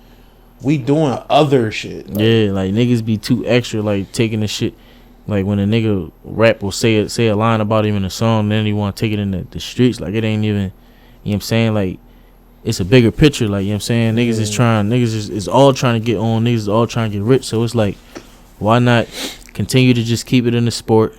we doing other shit. Like, yeah, like niggas be too extra, like taking the shit. Like when a nigga rap will say a line about him in a song, then he want to take it in the streets. Like it ain't even, you know what I'm saying? Like it's a bigger picture. Like you know what I'm saying? Niggas is all trying to get on. Niggas is all trying to get rich. So it's like, why not continue to just keep it in the sport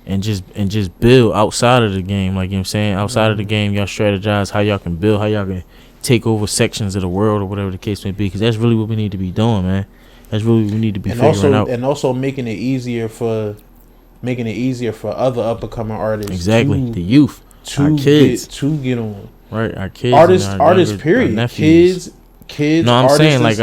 and just build outside of the game? Like you know what I'm saying? Outside of the game, y'all strategize how y'all can build, how y'all can take over sections of the world or whatever the case may be, because that's really what we need to be doing, man. That's really what we need to be figuring out. And also making it easier for other up and coming artists. Exactly, the youth, our kids to get on. Right, our kids, artists. Period. Kids. No, I'm saying like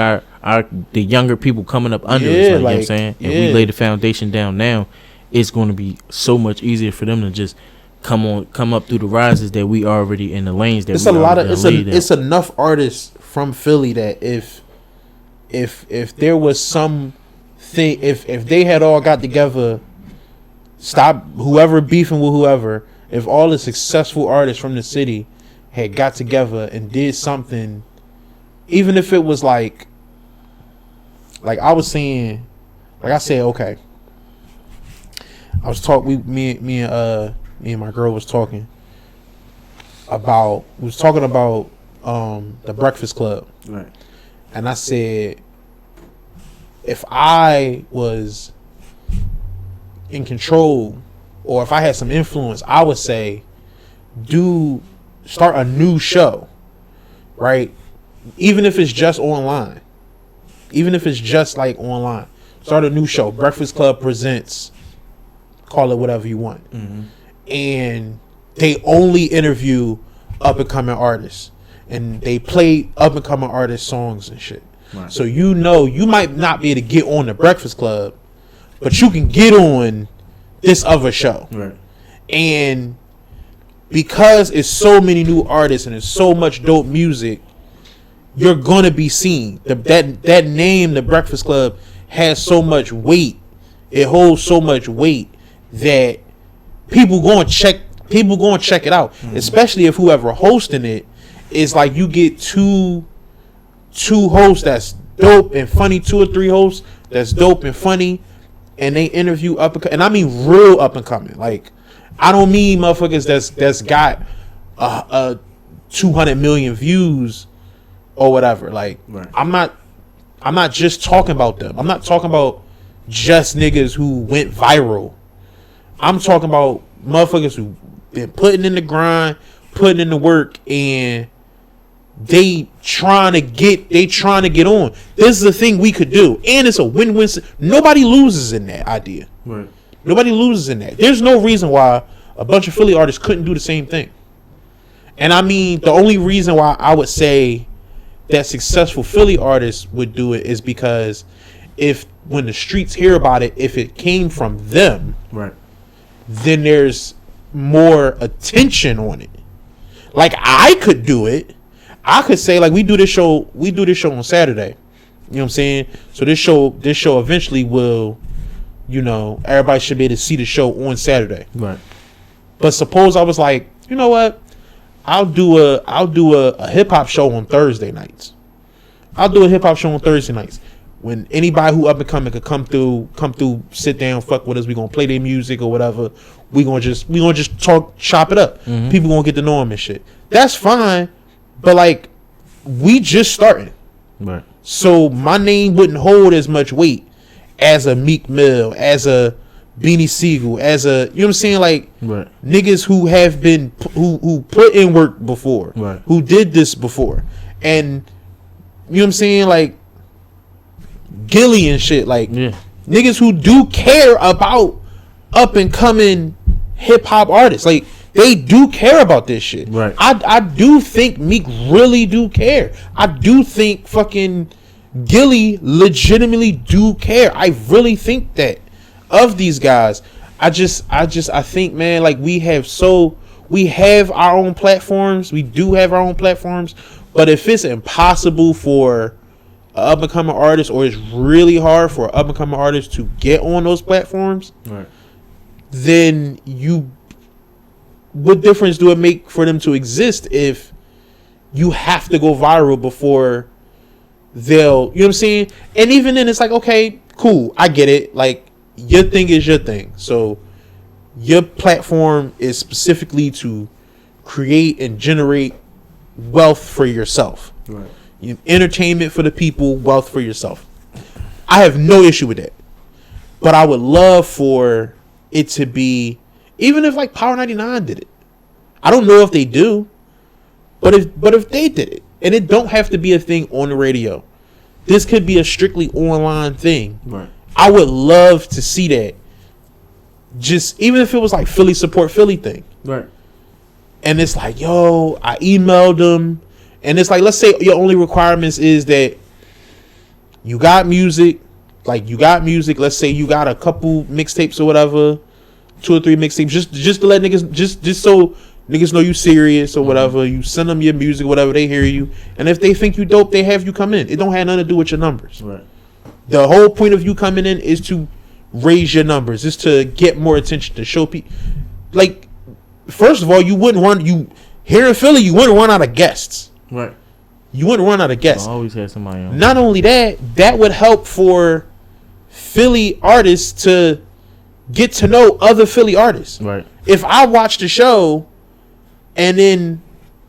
the younger people coming up under us. Like, you know what I'm saying? If we lay the foundation down now, it's going to be so much easier for them to just come up through the rises that we already in the lanes that it's enough artists from Philly that if there was some thing, if they had all got together, stop whoever beefing with whoever, if all the successful artists from the city had got together and did something, even if it was like I was saying, like I said, okay, I was talking, me and my girl was talking about the Breakfast Club. Right. And I said, if I was in control or if I had some influence, I would say start a new show, right? Even if it's just online. Even if it's just like online. Start a new show. Breakfast Club presents, call it whatever you want. Mm-hmm. And they only interview up and coming artists, and they play up and coming artist songs and shit. Right. So you might not be able to get on the Breakfast Club, but you can get on this other show. Right. And because it's so many new artists and it's so much dope music, you're gonna be seen. That name, the Breakfast Club, has so much weight. It holds so much weight that people gonna check it out. Mm-hmm. Especially if whoever hosting it is like, you get two hosts that's dope and funny, 2 or 3 hosts that's dope and funny, and they interview and I mean real up and coming. Like, I don't mean motherfuckers that's got 200 million views or whatever. Like, right. I'm not just talking about them. I'm not talking about just niggas who went viral. I'm talking about motherfuckers who been putting in the grind, putting in the work, and they trying to get on. This is the thing we could do, and it's a win-win. Nobody loses in that idea. Right. Nobody loses in that. There's no reason why a bunch of Philly artists couldn't do the same thing. And I mean, the only reason why I would say that successful Philly artists would do it is because when the streets hear about it, if it came from them, right, then there's more attention on it. Like, I could do it. I could say, like, we do this show on Saturday. You know what I'm saying? So this show eventually will, everybody should be able to see the show on Saturday. Right. But suppose I was like, you know what? I'll do a hip hop show on Thursday nights. when anybody who up and coming could come through, sit down, fuck with us. We gonna play their music or whatever. We gonna just talk, chop it up. People gonna get to know them and shit. That's fine, but like we just starting, Right. so my name wouldn't hold as much weight as a Meek Mill, as a Beanie Siegel, as a, you know what I'm saying, like Right. niggas who have been who put in work before, Right. who did this before, and you know what I'm saying, like Gilly and shit, like Yeah. niggas who do care about up and coming hip hop artists, like they do care about this shit. Right. I do think Meek really do care. I do think fucking Gilly legitimately do care. I really think that of these guys. I think, man, like we have our own platforms. We do have our own platforms, but if it's impossible for an up and coming artist, or it's really hard for an up and coming artist to get on those platforms, Right. then what difference do it make for them to exist if you have to go viral before they'll, you know what I'm saying? And even then it's like, okay, cool, I get it. Like your thing is your thing. So your platform is specifically to create and generate wealth for yourself. Right. Entertainment for the people, wealth for yourself. I have no issue with that. But I would love for it to be, even if like Power 99 did it. I don't know if they do, but if they did it, and it don't have to be a thing on the radio. This could be a strictly online thing. Right. I would love to see that. Just even if it was like Philly support Philly thing. Right. And it's like, yo, I emailed them. And it's like, let's say your only requirements is that you got music. Let's say you got a couple mixtapes or whatever, 2 or 3 mixtapes, just to let niggas, just so niggas know you serious or whatever. You send them your music, whatever, they hear you. And if they think you dope, they have you come in. It don't have nothing to do with your numbers. Right. The whole point of you coming in is to raise your numbers, is to get more attention, to show people. Like, first of all, you here in Philly, you wouldn't run out of guests. Right. You wouldn't run out of guests. I always had somebody on. Not only that would help for Philly artists to get to know other Philly artists. Right. If I watch the show, and then,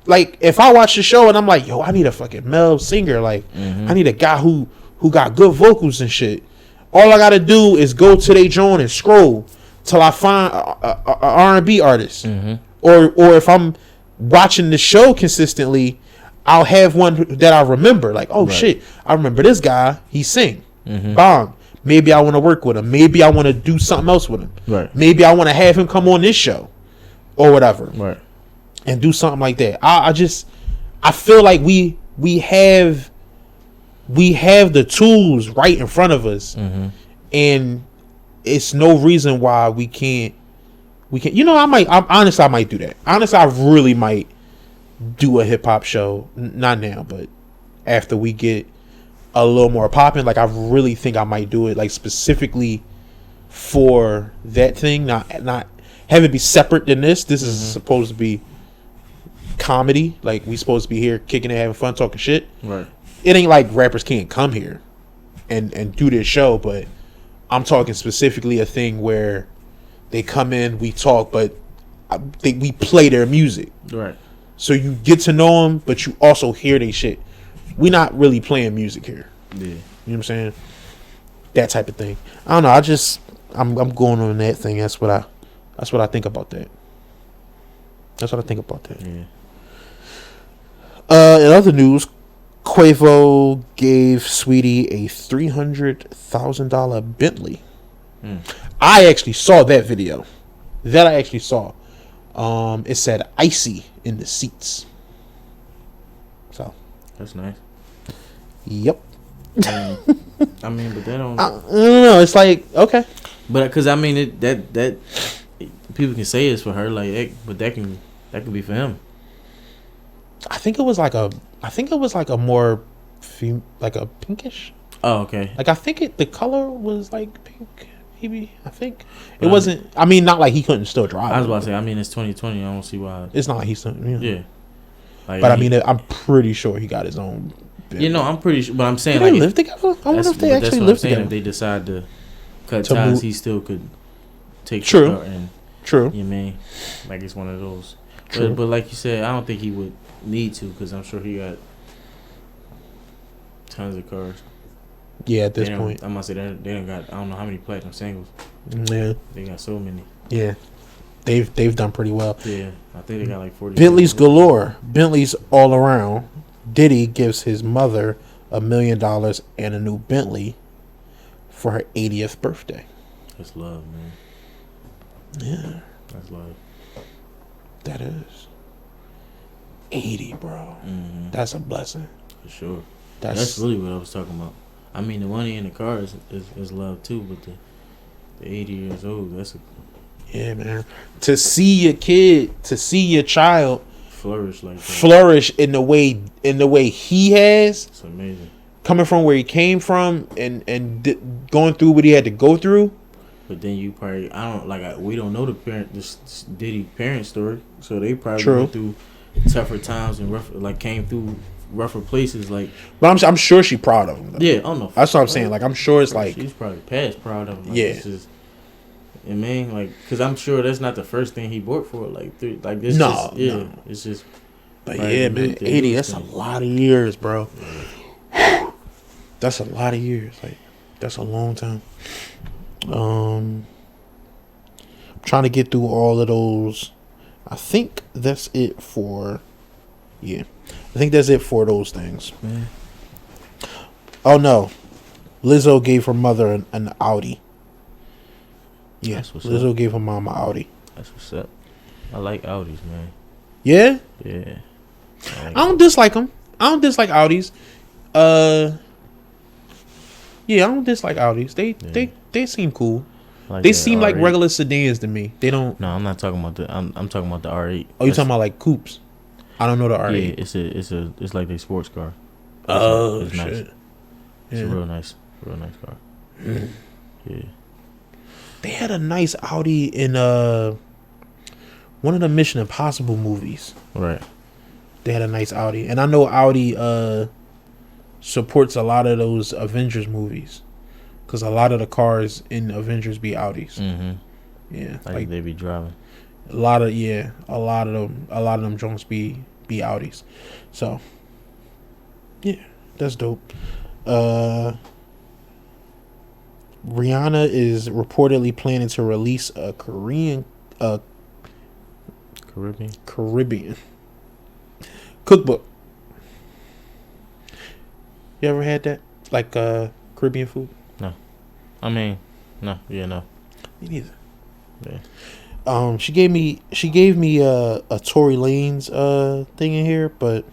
like, if I watch the show and I'm like, yo, I need a fucking male singer. Like, I need a guy who got good vocals and shit. All I gotta do is go to their joint and scroll till I find a R&B artist. Or if I'm watching the show consistently, I'll have one that I remember. Like, oh shit, I remember this guy. He sing. Bomb. Maybe I want to work with him. Maybe I want to do something else with him. Right. Maybe I want to have him come on this show, or whatever. Right. And do something like that. I feel like we have the tools right in front of us, and it's no reason why we can't. You know, I might do that. Honestly, I really might do a hip hop show. Not now, but after we get a little more popping, like I really think I might do it, like specifically for that thing. Not have it be separate than this. This is supposed to be comedy. Like we supposed to be here kicking it, having fun, talking shit. Right. It ain't like rappers can't come here and do this show, but I'm talking specifically a thing where they come in, we talk, but we play their music. Right. So you get to know them, but you also hear their shit. We not really playing music here. Yeah. You know what I'm saying? That type of thing. I don't know. I'm going on that thing. That's what I think about that. That's what I think about that. Yeah. In other news, Quavo gave Sweetie a $300,000 Bentley. I actually saw that video. That I actually saw. It said icy in the seats. So That's nice. Yep. I mean, but they don't. I don't know. It's like, okay. But because I mean, that people can say it's for her, like, but that can be for him. I think it was like a more like a pinkish. Oh, okay. Like I think the color was like pink. Maybe I think it wasn't. I mean, not like he couldn't still drive. I was about to say. I mean, it's 2020. I don't see why. It's not like he's. Yeah. Like, But I mean, I'm pretty sure he got his own You know, I'm pretty sure, but I'm saying Do like they live together? I wonder if they actually live together. If they decide to cut To ties, move- he still could take True. the car and True. you know what I mean, like it's one of those. True. But like you said, I don't think he would need to because I'm sure he got tons of cars. Yeah, at this point. I'm gonna say they don't got I don't know how many platinum singles. Yeah. They got so many. Yeah. They've done pretty well. Yeah, I think they got like 40. Bentley's galore. Bentley's all around. Diddy gives his mother $1 million and a new Bentley for her 80th birthday. That's love, man. Yeah, That's love. that is 80, bro. Mm-hmm. That's a blessing. For sure. That's That's really what I was talking about. I mean, the money in the car is love too, but the 80 years old, that's a yeah, man. To see your kid, to see your child flourish like that. flourish in the way he has, It's amazing. coming from where he came from and going through what he had to go through. But then you probably we don't know this Diddy parent story, so they probably True. went through tougher times and came through rougher places. Like, But I'm sure she's proud of him. Though. yeah, I don't know. That's what I'm saying. Like, I'm sure it's like, she's probably past proud of him. Like, Yeah. It's just, I mean, like, because I'm sure that's not the first thing he bought for. Like, this. No, just, yeah, no. it's just. but probably yeah, not man, the 80. used That's a thing. lot of years, bro. That's a lot of years. Like, that's a long time. I'm trying to get through all of those. I think that's it for. Yeah, I think that's it for those things. Man. Oh no, Lizzo gave her mother an Audi. Yeah, That's what's Lizzo up. gave her mom an Audi. That's what's up. I like Audis, man. Yeah, Yeah. I don't dislike them. I don't dislike Audis. Yeah, I don't dislike Audis. They seem cool. I like They that seem like R8. regular sedans to me. They don't. No, I'm not talking about the. I'm talking about the R8. Oh, you talking about like coupes? I don't know the R8. Yeah, it's like a sports car. Oh It's shit! nice. It's a Yeah. real nice car. Yeah. They had a nice Audi in one of the Mission Impossible movies. Right. They had a nice Audi, and I know Audi supports a lot of those Avengers movies because a lot of the cars in Avengers be Audis. Mm-hmm. Yeah, Like they be driving. a lot of them joints be Audis. So yeah, that's dope. Rihanna is reportedly planning to release a Caribbean cookbook. You ever had that? Like Caribbean food? I mean, no. Yeah, no. Me neither. Yeah. She gave me a Tory Lanez thing in here, but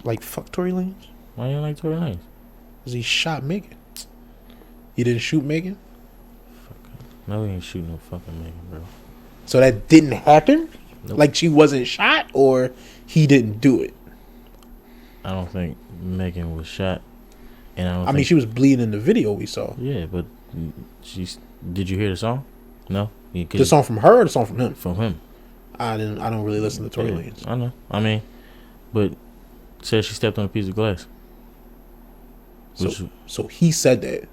like fuck Tory Lanez. Why you don't like Tory Lanez? Cause he shot Megan. He didn't shoot Megan, No, he ain't shooting no fucking Megan, bro. so that didn't happen. Nope. Like she wasn't shot, or he didn't do it. I don't think Megan was shot, and I mean, she was bleeding in the video we saw. Yeah, but she's. Did you hear the song? No. The song from her or the song from him? From him. I don't really listen to Tory Lanez. I know. I mean, but said she stepped on a piece of glass. So he said that.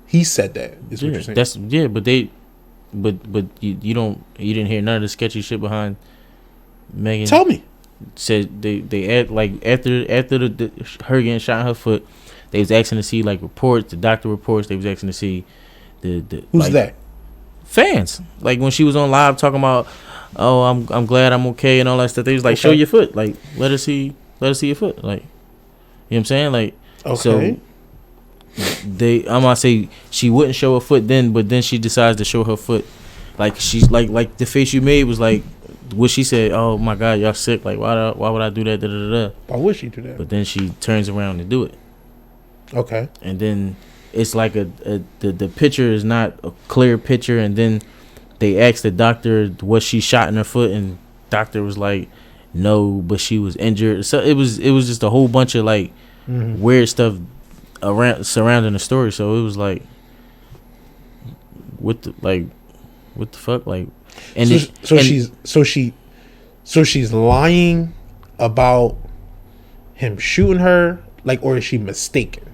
He said that. Is what you're saying? But you didn't hear none of the sketchy shit behind Megan. Tell me. Said they act like after her getting shot in her foot, they was asking to see like reports, the doctor reports. They was asking to see the Who's like, that? fans. Like when she was on live talking about, oh, I'm glad I'm okay and all that stuff. They was like, show your foot, like let us see your foot, like, you know what I'm saying, like. Okay. So I'm gonna say she wouldn't show her foot then, but then she decides to show her foot. Like she's like the face you made was like what she said. Oh my God, y'all sick. Like why would I do that? Da, da, da, da. Why would she do that? But then she turns around and do it. Okay. And then it's like the picture is not a clear picture. And then they asked the doctor was she shot in her foot, and doctor was like no, but she was injured. So it was just a whole bunch of like weird stuff surrounding the story. So it was like what the fuck, like, and so she's lying about him shooting her, like, or is she mistaken?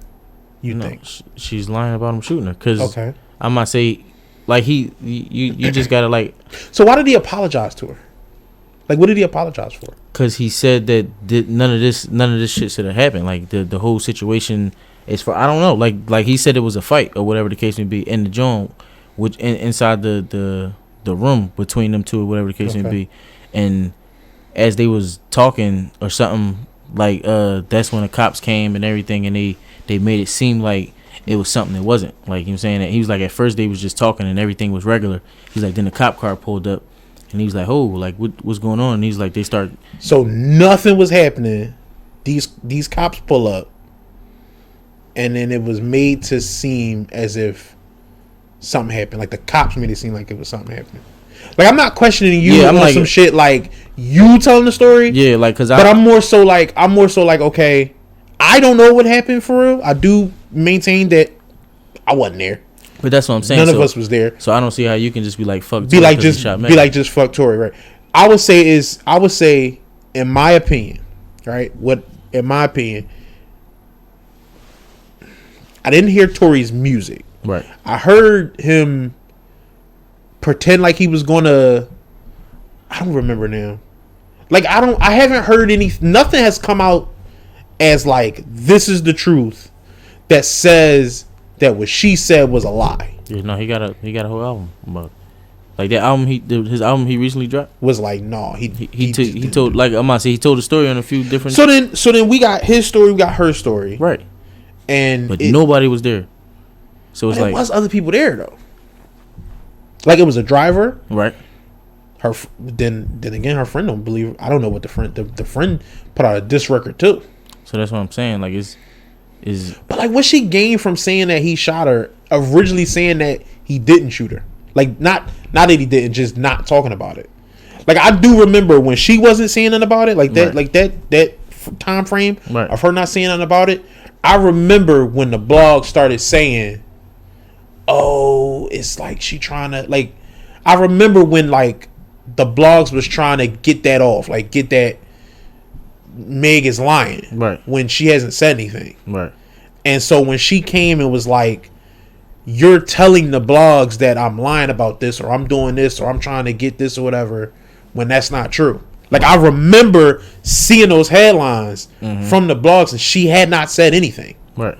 You think she's lying about him shooting her? Because okay, I might say, like you just gotta like. So why did he apologize to her? Like, what did he apologize for? Because he said that none of this shit should have happened. Like the whole situation is for, I don't know. Like he said it was a fight or whatever the case may be in the joint, which inside the room between them two or whatever the case may be, and as they was talking or something, like that's when the cops came and everything, and they made it seem like it was something that wasn't. Like, you know what I'm saying? That he was like, at first they was just talking and everything was regular. He's like, then the cop car pulled up and he was like, oh, like what's going on? And he's like, they start. So nothing was happening. These cops pull up, and then it was made to seem as if something happened. Like the cops made it seem like it was something happening. Like, I'm not questioning you on like, some shit like you telling the story. Yeah, like but I'm more so like okay, I don't know what happened for real. I do maintain that I wasn't there. But that's what I'm saying. None of us was there. So I don't see how you can just be like fuck. Be like just fuck Tory, right? I would say in my opinion, right? In my opinion, I didn't hear Tory's music. Right. I heard him pretend like he was gonna. I don't remember now. Like I haven't heard nothing has come out as like this is the truth that says that what she said was a lie. Yeah, no, he got a whole album about like that album. His album he recently dropped was like no. He told like I'm gonna say he told a story on a few different. So then we got his story, we got her story, right? But nobody was there. So it's like there was other people there though. Like it was a driver, right? Her then again, her friend don't believe. I don't know what the friend put out a diss record too. So that's what I'm saying. Like is. But like, what she gained from saying that he shot her? Originally saying that he didn't shoot her. Like not that he didn't, just not talking about it. Like I do remember when she wasn't saying nothing about it. Like that, right. Like that time frame right. of her not saying nothing about it. I remember when the blog started saying, "Oh, it's like she trying to like." I remember when like the blogs was trying to get that off, like get that Meg is lying, right? When she hasn't said anything, right? And so when she came and was like, "You're telling the blogs that I'm lying about this, or I'm doing this, or I'm trying to get this, or whatever," when that's not true. Like I remember seeing those headlines from the blogs, and she had not said anything, right?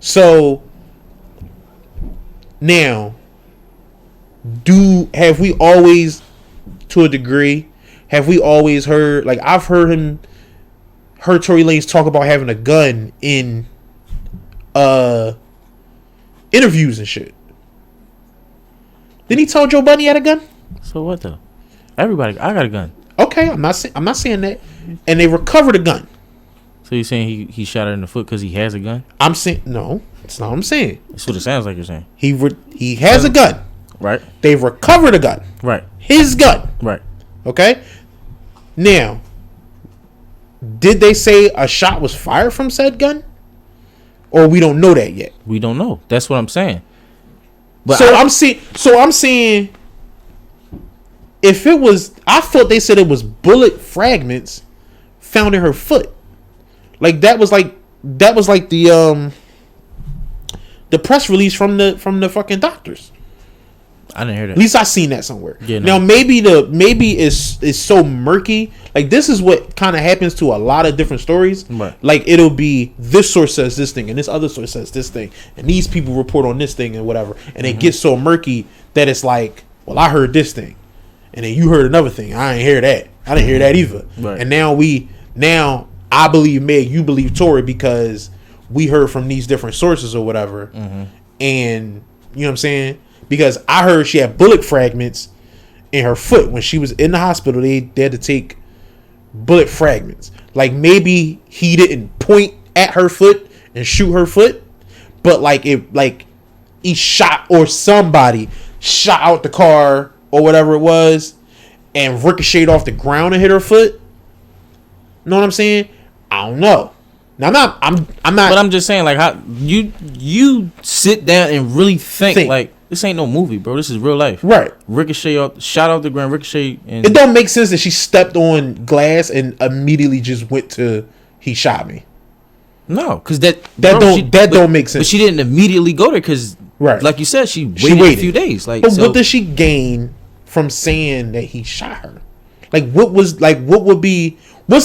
So now, have we always, to a degree, have we always heard? Like I've heard Tory Lanez talk about having a gun in interviews and shit. Didn't he tell Joe Budden he had a gun? So what though? Everybody, I got a gun. Okay, I'm not saying that. And they recovered a gun. So you're saying he shot her in the foot because he has a gun? I'm saying no. That's not what I'm saying. That's what it sounds like you're saying. He has a gun. Right. They've recovered a gun. Right. His gun. Right. Okay. Now, did they say a shot was fired from said gun? Or we don't know that yet. We don't know. That's what I'm saying. But I'm saying if it was, I thought they said it was bullet fragments found in her foot. Like that was like the press release from the fucking doctors. I didn't hear that. At least I seen that somewhere. Yeah, no. Now maybe it's so murky. Like this is what kind of happens to a lot of different stories. Right. Like it'll be this source says this thing and this other source says this thing and these people report on this thing and whatever, and it gets so murky that it's like, well, I heard this thing, and then you heard another thing. I ain't hear that. I didn't hear that either. Right. And now I believe Meg, you believe Tory because we heard from these different sources or whatever, and you know what I'm saying. Because I heard she had bullet fragments in her foot when she was in the hospital. They had to take bullet fragments. Like maybe he didn't point at her foot and shoot her foot, but like he shot or somebody shot out the car or whatever it was and ricocheted off the ground and hit her foot. You know what I'm saying? I don't know. Now I'm not. But I'm just saying, like, how you sit down and really think like. This ain't no movie, bro. This is real life. Right. Ricochet shot off the ground, ricochet. And it don't make sense that she stepped on glass and immediately just went to, he shot me. No, because don't make sense. But she didn't immediately go there because, right, like you said, she waited a few days. Like, but what does she gain from saying that he shot her? Like, what's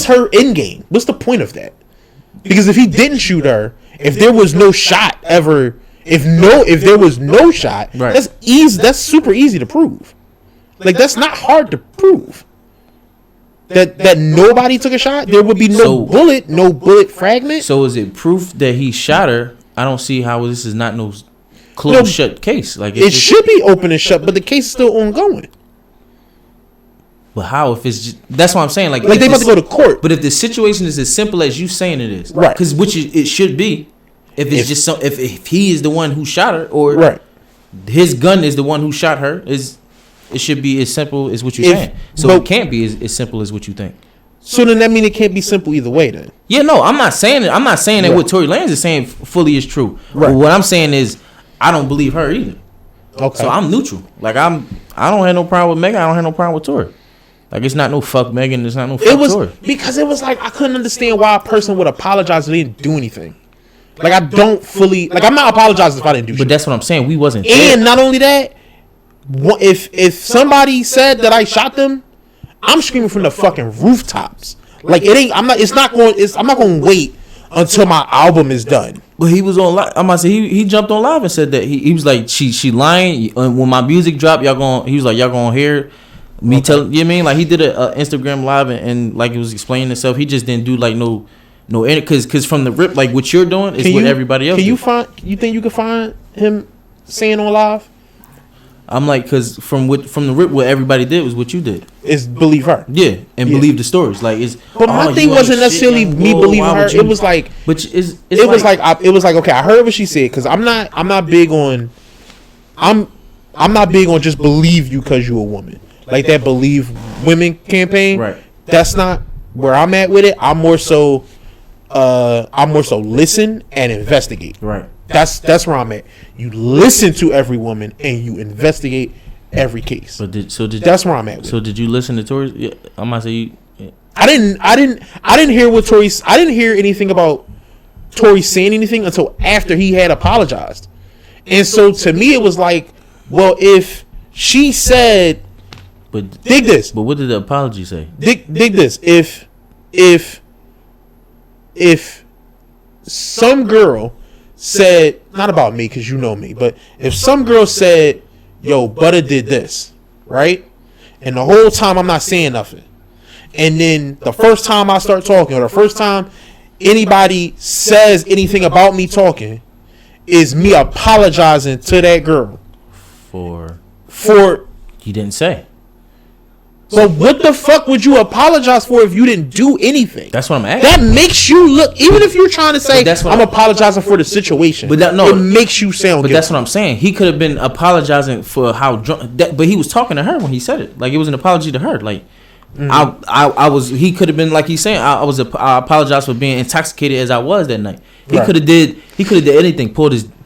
her end game? What's the point of that? Because if he didn't shoot her, if there was no shot ever, if there was no shot, right, that's easy. That's super easy to prove. Like, that's not hard to prove. That nobody took a shot. There would be no bullet fragment. So is it proof that he shot her? I don't see how this is not no closed shut case. Like, it should be open and shut, but the case is still ongoing. But how if it's just, that's what I'm saying. Like they about to go to court. But if the situation is as simple as you saying it is, right? Because it should be. If it's just if he is the one who shot her, or right, his gun is the one who shot her, it should be as simple as what you're saying. So it can't be as simple as what you think. So then that means it can't be simple either way. Then no, I'm not saying it. I'm not saying that what Tory Lanez is saying fully is true. Right. But what I'm saying is I don't believe her either. Okay. So I'm neutral. Like I don't have no problem with Megan. I don't have no problem with Tory. Like, it's not no fuck Megan. It's not no fuck Tory. Because it was like, I couldn't understand why a person would apologize if they didn't do anything. Like, I don't fully, like, I'm not apologizing if I didn't do shit. But that's what I'm saying. We wasn't there. And not only that, if somebody said that I shot them, I'm screaming from the fucking rooftops. Like, I'm not going to wait until my album is done. But he was on live. I'm about to say he jumped on live and said that he was like, she lying. When my music dropped, y'all gonna hear me tell, you know what I mean? Like, he did a Instagram live and like it was explaining himself. He just didn't do like no because from the rip, like what you're doing is what everybody else. You think you can find him saying on live? I'm like, because from the rip, what everybody did was what you did. Is believe her. Yeah, and believe the stories. Like, it's. But my thing wasn't necessarily me believing her. It was like, it was like okay, I heard what she said, because I'm not big on just believe you because you're a woman. Like that believe women campaign. Right. That's not where I'm at with it. I'm more so listen and investigate. Right. That's where I'm at. You listen to every woman and you investigate every case. But that's where I'm at with so did you listen to Tory? Yeah, I'm gonna say I didn't hear what Tory. I didn't hear anything about Tory saying anything until after he had apologized. And so to me it was like, well, if she said, but dig this. But what did the apology say? Dig this. If some girl said, not about me because you know me, but if some girl said, yo, Butter did this, right? And the whole time I'm not saying nothing. And then the first time I start talking, or the first time anybody says anything about me talking, is me apologizing to that girl. For you didn't say. So what the fuck would you apologize for if you didn't do anything? That's what I'm asking. That makes you look, even if you're trying to say I'm apologizing for the situation, but it makes you sound But guilty. that's what I'm saying. He could have been apologizing for how drunk, but he was talking to her when he said it. Like, it was an apology to her. Like, I was. He could have been like he's saying. I apologize for being intoxicated as I was that night. He could have did anything.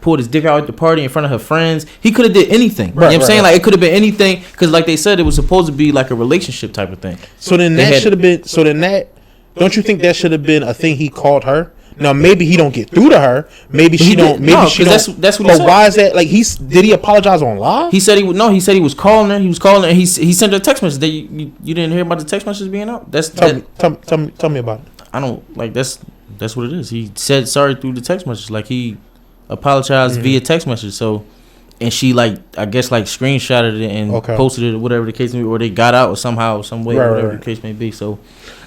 Pulled his dick out at the party in front of her friends. He could have did anything. You know what I'm saying? Like, it could have been anything, because like they said, it was supposed to be like a relationship type of thing. So then that should have been. So then that, don't you think that should have been a thing he called her? Now maybe he don't get through to her. Maybe she don't. Maybe she don't. That's what he said. But why is that? Like, did he apologize on live? He said he would. No, he said he was calling her. He was calling her. He sent her a text message. That you didn't hear about the text messages being out. Tell me about it. I don't like. That's what it is. He said sorry through the text message. Like, he apologized via text message. So, and she, like, I guess, like, screenshotted it and posted it, or whatever the case may be, or they got out or somehow, some way, whatever the case may be. So,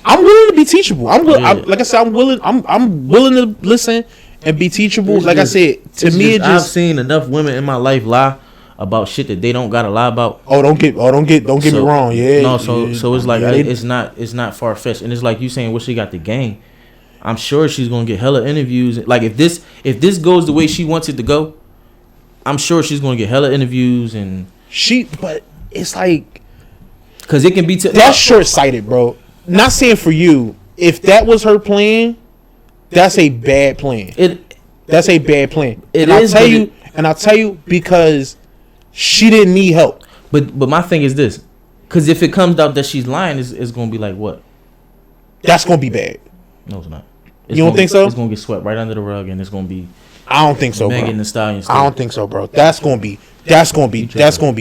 I'm willing to be teachable. Like I said, I'm willing to listen and be teachable. Like I said, to me, I've seen enough women in my life lie about shit that they don't gotta lie about. Don't get me wrong. Yeah. No, so it's like, it's not far fetched, and it's like you saying what she got to gain. I'm sure she's gonna get hella interviews. Like, if this goes the way she wants it to go, I'm sure she's gonna get hella interviews. And but it's like, because it can be that's short sighted, bro. Not saying for you. If that was her plan, that's a bad plan. That's a bad plan. I'll tell you because she didn't need help. But my thing is this, because if it comes out that she's lying, it's gonna be like what? That's gonna be bad. No, it's not. You don't think so? It's gonna get swept right under the rug, and it's gonna be. I don't think so, bro. Megan Thee Stallion. I don't think so, bro. That's gonna be bad. That's gonna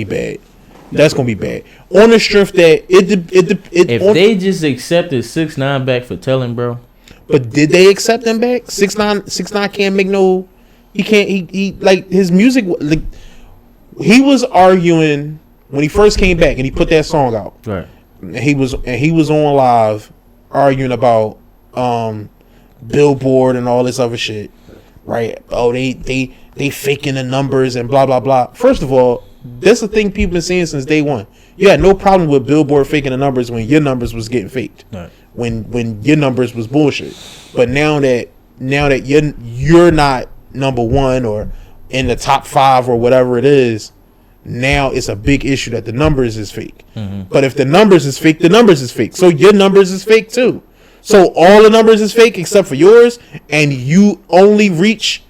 be bad. On the strength that if they just accepted 6ix9ine back for telling, bro. But did they accept him back? 6ix9ine can't make no. He can't. He like his music. Like, he was arguing when he first came back and he put that song out. Right. He was on live arguing about Billboard and all this other shit. Right? Oh, they faking the numbers and blah blah blah. First of all, that's the thing people been saying since day one. You had no problem with Billboard faking the numbers when your numbers was getting faked. Right. When your numbers was bullshit. But now that you're not number one or in the top 5 or whatever it is, now it's a big issue that the numbers is fake. Mm-hmm. But if the numbers is fake, the numbers is fake. So your numbers is fake too. So all the numbers is fake except for yours, and you only reach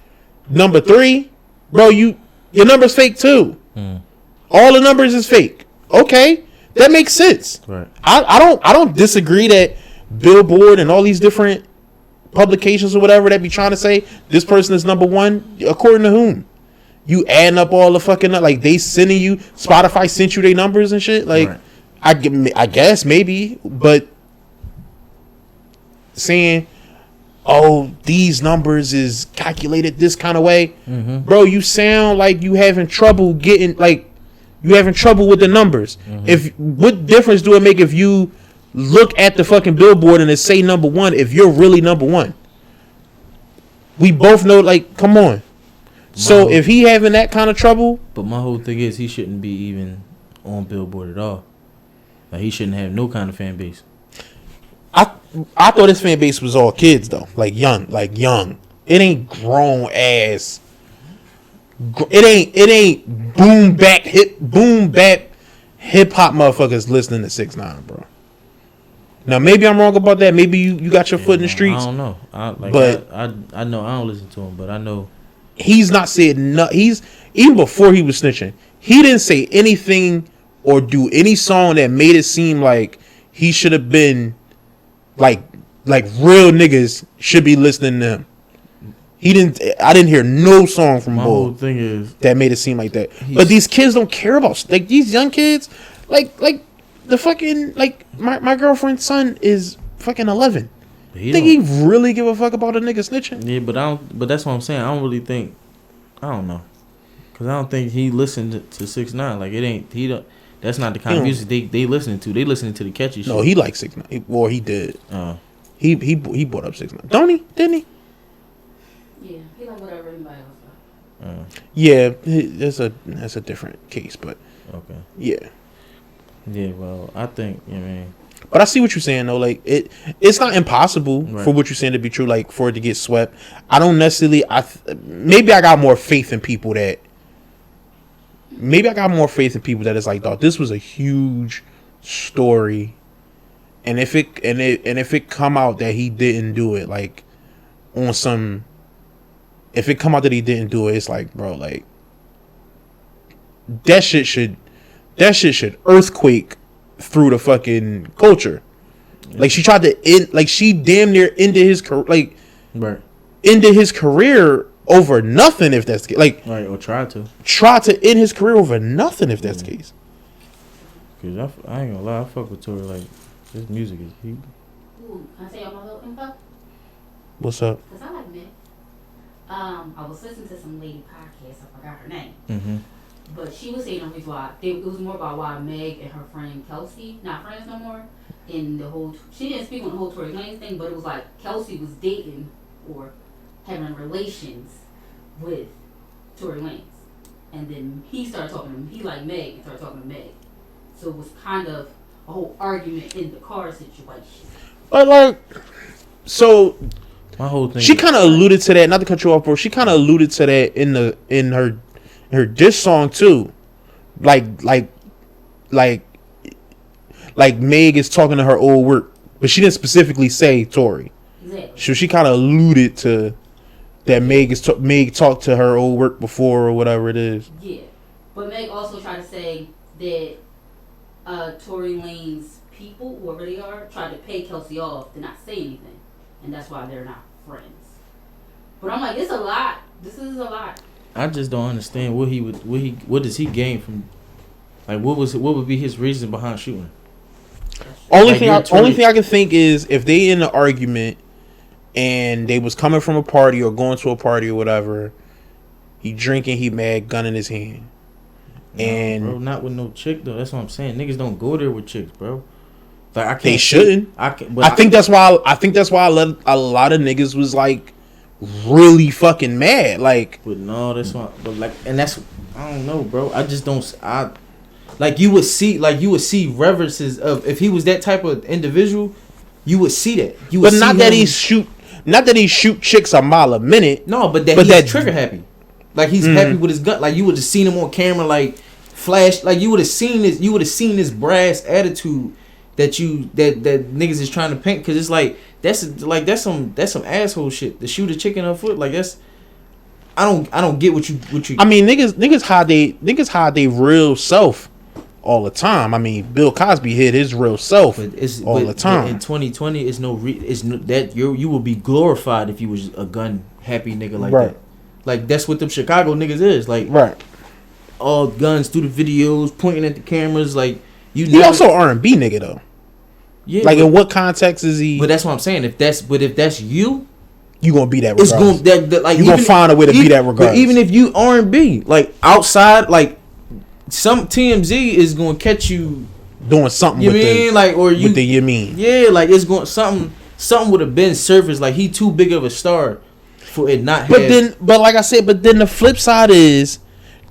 number 3, bro. Your numbers fake too. Mm. All the numbers is fake. Okay, that makes sense. Right. I don't disagree that Billboard and all these different publications or whatever that be trying to say this person is number 1. According to whom? You adding up all the fucking, like, they sending you, Spotify sent you their numbers and shit. Like, right. I guess maybe, but saying, oh, these numbers is calculated this kind of way, bro, you sound like you having trouble getting, like, you having trouble with the numbers. What difference do it make if you look at the fucking Billboard and it say number 1 if you're really number 1? We both know, like, come on. So if he having that kind of trouble, but my whole thing is he shouldn't be even on Billboard at all. Like, he shouldn't have no kind of fan base. I thought his fan base was all kids though, like young. It ain't grown ass. It ain't boom bap hip hop motherfuckers listening to 6ix9ine, bro. Now maybe I'm wrong about that. Maybe you got your foot in the streets. I don't know. I know I don't listen to him, but I know he's not saying no. He's even before he was snitching, he didn't say anything or do any song that made it seem like he should have been like real niggas should be listening to him. I didn't hear no song from my Bull whole thing is that made it seem like that. But these kids don't care about, like, these young kids, like the fucking, like, my girlfriend's son is fucking 11. Think he really give a fuck about a nigga snitching? Yeah, but that's what I'm saying. I don't really think, I don't know, cause I don't think he listened to 6ix9ine. Like, it ain't that's not the kind of music they listening to. They listening to the catchy shit. No, he likes 6ix9ine. Or he did. He brought up 6ix9ine. Don't he? Didn't he? Yeah, he like whatever anybody else like. Yeah, that's a different case, but okay. Yeah. Yeah, well, I think, you know what I mean. But I see what you're saying though. Like, it's not impossible for what you're saying to be true. Like, for it to get swept. I don't necessarily. Maybe I got more faith in people that. Maybe I got more faith in people that it's like, dog, this was a huge story, and if it come out that he didn't do it, like, on some. If it come out that he didn't do it, it's like, bro, like, that shit should earthquake through the fucking culture. Like, she tried to end, like, she damn near ended his career, like, ended his career over nothing, if that's the case. Like, right, or try to end his career over nothing, if that's the case. Cause I ain't gonna lie, I fuck with Tory. Like, his music is heat. Ooh, can I say all my little info? What's up? Cause I like Meg. I was listening to some lady podcast. I forgot her name. Mm-hmm. But she was saying the reason why it was more about why Meg and her friend Kelsey not friends no more. In the whole, she didn't speak on the whole Tory Lanez thing, but it was like Kelsey was dating or having relations with Tory Lanez, and then he started talking to him. He liked Meg and started talking to Meg, so it was kind of a whole argument in the car situation. So my whole thing. She kind of alluded to that. Not to cut you off, bro. She kind of alluded to that in her diss song too, like Meg is talking to her old work, but she didn't specifically say Tory. Exactly. So she kind of alluded to that Meg talked to her old work before or whatever it is. Yeah, but Meg also tried to say that Tory Lanez people, whoever they are, tried to pay Kelsey off to not say anything, and that's why they're not friends. But I'm like, it's a lot. This is a lot. I just don't understand what does he gain from, like, what would be his reason behind shooting? Only thing I can think is if they in an argument and they was coming from a party or going to a party or whatever, he drinking, he mad, gun in his hand. And bro, not with no chick though. That's what I'm saying. Niggas don't go there with chicks, bro. Like I can't. They shouldn't. I think that's why a lot of niggas was like really fucking mad. Like, but no, that's why. But like, and that's, I don't know, bro. I just don't. Like you would see reverences of, if he was that type of individual, you would see that. You would but not that he shoot chicks a mile a minute. No, but he's trigger happy. Like he's happy with his gun. Like you would have seen him on camera, like flash. Like you would have seen this. You would have seen this brass attitude that niggas is trying to paint. Because it's like that's some asshole shit. To shoot a chick in her foot, like that's. I don't get what you. I mean, niggas hide they real self all the time. I mean, Bill Cosby hid his real self all the time. In 2020, that you will be glorified if you was a gun happy nigga like that. Like that's what them Chicago niggas is. Like all guns through the videos, pointing at the cameras. Like he also R&B nigga though. Yeah. Like in what context is he? But that's what I'm saying. If that's you gonna be that regardless. It's gonna like you gonna find a way to be that regardless. But even if you R&B, like outside, like some TMZ is gonna catch you doing something. You mean like or you? With the you mean? Yeah, like it's going something would have been surfaced. Like he too big of a star for it not. But like I said, but then the flip side is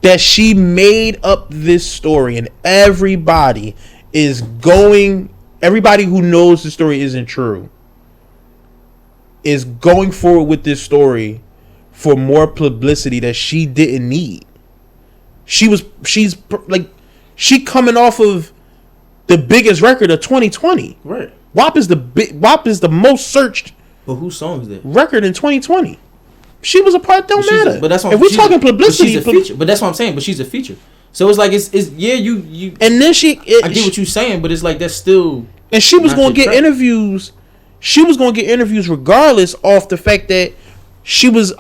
that she made up this story, and everybody who knows the story isn't true, is going forward with this story for more publicity that she didn't need. She's coming off of the biggest record of 2020. Right. WAP is the most searched. But whose song is that? Record in 2020. She was a part. Don't matter. But that's what if we're talking publicity. She's a feature. But that's what I'm saying. But she's a feature. So it's like it's yeah you. And then I get what you're saying, but it's like that's still. And she was going to get interviews. She was going to get interviews regardless of the fact that she was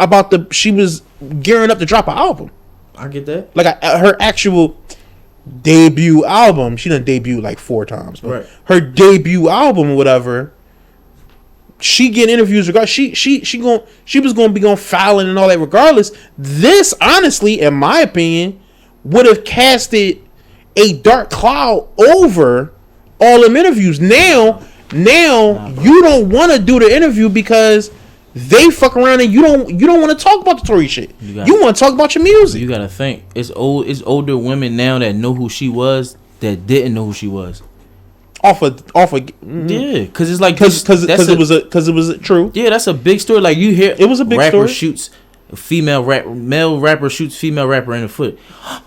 gearing up to drop an album. I get that. Like her actual debut album, she done debuted like 4 times. But right. Her debut album, or whatever, she get interviews regardless. She was going to be going filing and all that regardless. This, honestly, in my opinion, would have casted a dark cloud over all them interviews. Now you don't want to do the interview because they fuck around and you don't want to talk about the Tory shit. You want to talk about your music. You gotta think it's older women now that know who she was that didn't know who she was. Off of yeah, because it's like because it was true. Yeah, that's a big story. Like you hear it was a big rapper story. Shoots male rapper shoots female rapper in the foot.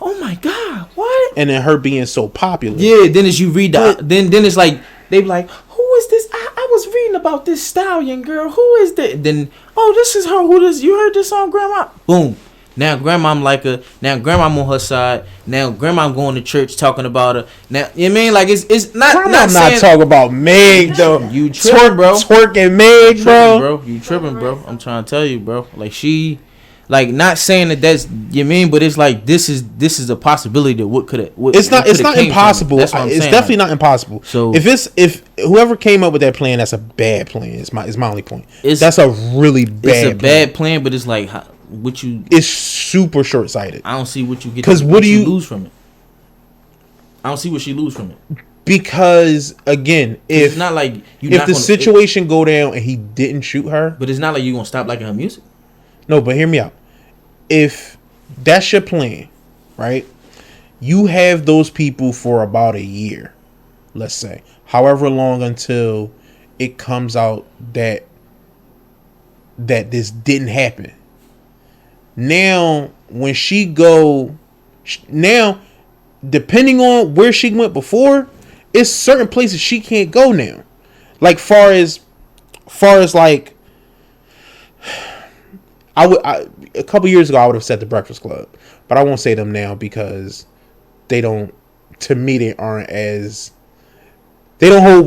Oh my god, what? And then her being so popular. Yeah, then as you read then it's like they be like, who is this? I was reading about this stallion girl. Who is that? Then this is her. Who this? You heard this song, grandma? Boom. Now grandma like her. Now grandma on her side. Now grandma going to church talking about her. Now you know what I mean like it's not. Grandma not talking about Meg though. You tripping, bro? Twerking Meg, bro. You tripping, bro? I'm trying to tell you, bro. Like she. Like not saying that's you mean, but it's like this is a possibility that what could have. It's not impossible. It's definitely not impossible. So if whoever came up with that plan, that's a bad plan. It's my only point. That's a really bad. It's a bad plan, but it's like It's super short sighted. I don't see what you get. Because what do you lose from it? I don't see what she lose from it. Because again, if it's not like if the situation go down and he didn't shoot her, but it's not like you gonna stop liking her music. No, but hear me out. If that's your plan, right? You have those people for about a year, let's say, however long until it comes out that this didn't happen. Now, when she depending on where she went before, it's certain places she can't go now. Like far as like. A couple years ago I would have said the Breakfast Club, but I won't say them now because they don't hold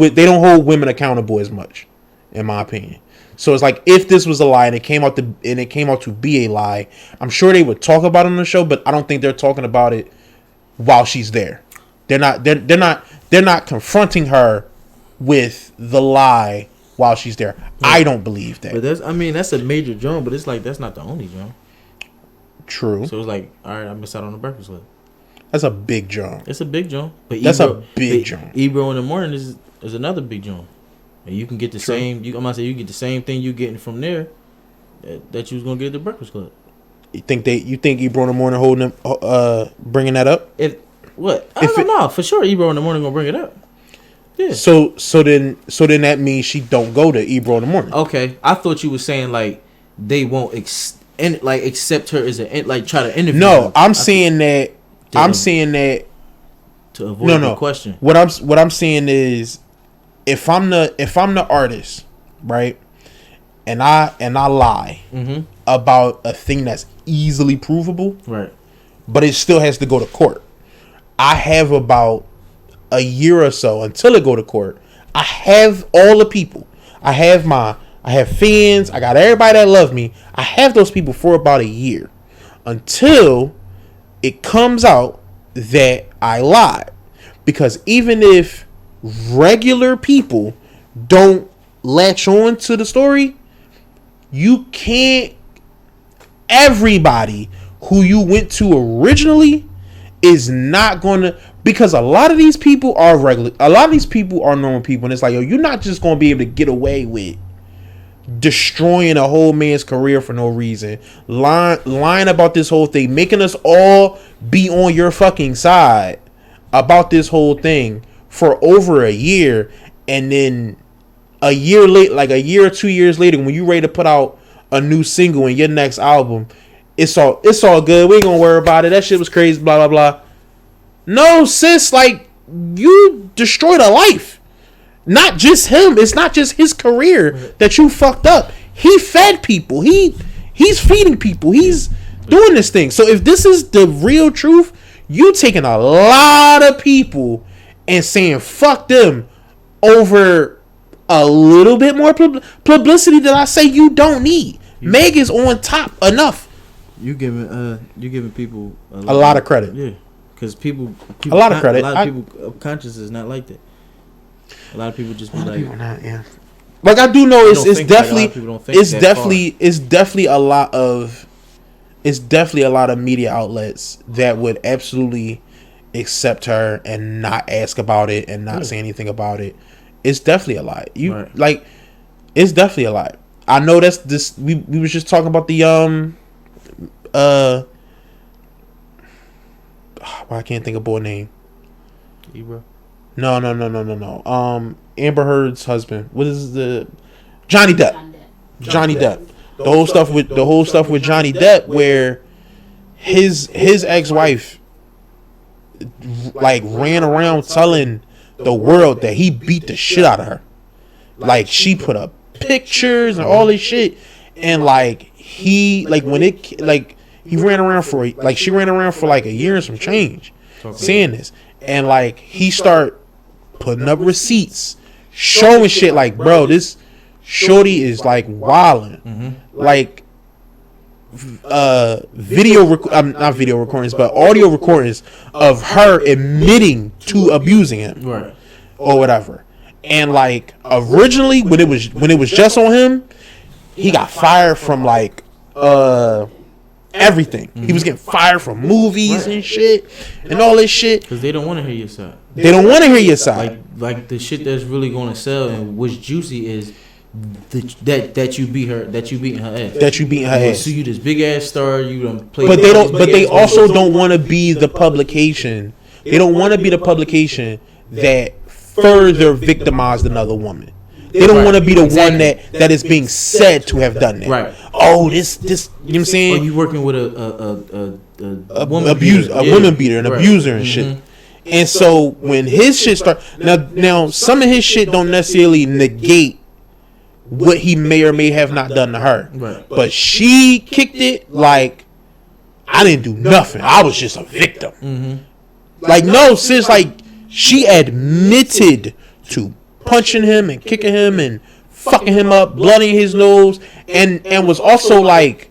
women accountable as much, in my opinion. So it's like if this was a lie and it came out to be a lie, I'm sure they would talk about it on the show, but I don't think they're talking about it while she's there. They're not confronting her with the lie while she's there. Yeah. I don't believe that. But that's a major joint, but it's like that's not the only joint. True. So it's like, all right, I missed out on the Breakfast Club. That's a big joint. It's a big joint. But that's a big joint. Ebro in the Morning is another big joint. And you can get the same. I'm gonna say you get the same thing you getting from there that you was gonna get at the Breakfast Club. You think Ebro in the Morning holding them, bringing that up? I don't know for sure. Ebro in the Morning gonna bring it up. Yeah. So then that means she don't go to Ebro in the Morning. Okay, I thought you were saying like they won't accept her as try to interview. No, her. I'm saying that to avoid the question. What I'm saying is, if I'm the artist, right, and I lie about a thing that's easily provable, right, but it still has to go to court. I have about a year or so until it go to court. I have all the people. I have fans. I got everybody that love me. I have those people for about a year until it comes out that I lied. Because even if regular people don't latch on to the story, you can't. Everybody who you went to originally is not going to, because a lot of these people are regular. A lot of these people are normal people, and it's like, yo, you're not just going to be able to get away with destroying a whole man's career for no reason, lying about this whole thing, making us all be on your fucking side about this whole thing for over a year, and then a year late, like a year or 2 years later, when you ready to put out a new single and your next album, it's all good. We ain't gonna worry about it. That shit was crazy. Blah blah blah. No, sis, like you destroyed a life. Not just him. It's not just his career that you fucked up. He fed people. He's feeding people. He's doing this thing. So if this is the real truth, you taking a lot of people and saying fuck them over a little bit more publicity that I say you don't need. Meg is on top enough. You giving people a lot of credit. Yeah, because people a lot of credit. A lot of people conscious is not like that. A lot of people just be like, not, yeah. Like I do know it's definitely a lot of media outlets that would absolutely accept her and not ask about it and not say anything about it. It's definitely a lot. It's definitely a lot. I know that's this. We was just talking about the I can't think of boy name. Ebro. No. Amber Heard's husband. What is the Johnny Depp? Johnny Depp. The whole stuff with Johnny Depp, where his ex-wife like ran around telling the world that he beat the shit out of her. Like she put up pictures and all this shit, and like he ran around for she ran around for like a year and some change saying this, and like he start putting up receipts showing shit like, bro, this shorty is like wilding. Like not video recordings but audio recordings of her admitting to abusing him, right, or whatever. And like originally when it was just on him, he got fired from like everything. He was getting fired from movies and shit and all this shit because they don't want to hear your side. They don't want to hear your side. Like the shit that's really going to sell and what's juicy is that you beat her, that you beating her ass. That you beating her ass. So you this big ass star, you done play. But they don't. But they also don't want to be the publication. They don't want to be the publication that further victimized another woman. They don't want to be the one that is being said to have done that. Right. Oh, this. You know what I'm saying? Or you working with a woman beater, an abuser and shit. And so when his shit start now, some of his shit don't necessarily negate what he may or may have not done to her. Right. But she kicked it like I didn't do nothing. I was just a victim. Like no, sis, like she admitted to punching him and kicking him and fucking him up, blood in his nose, and was also like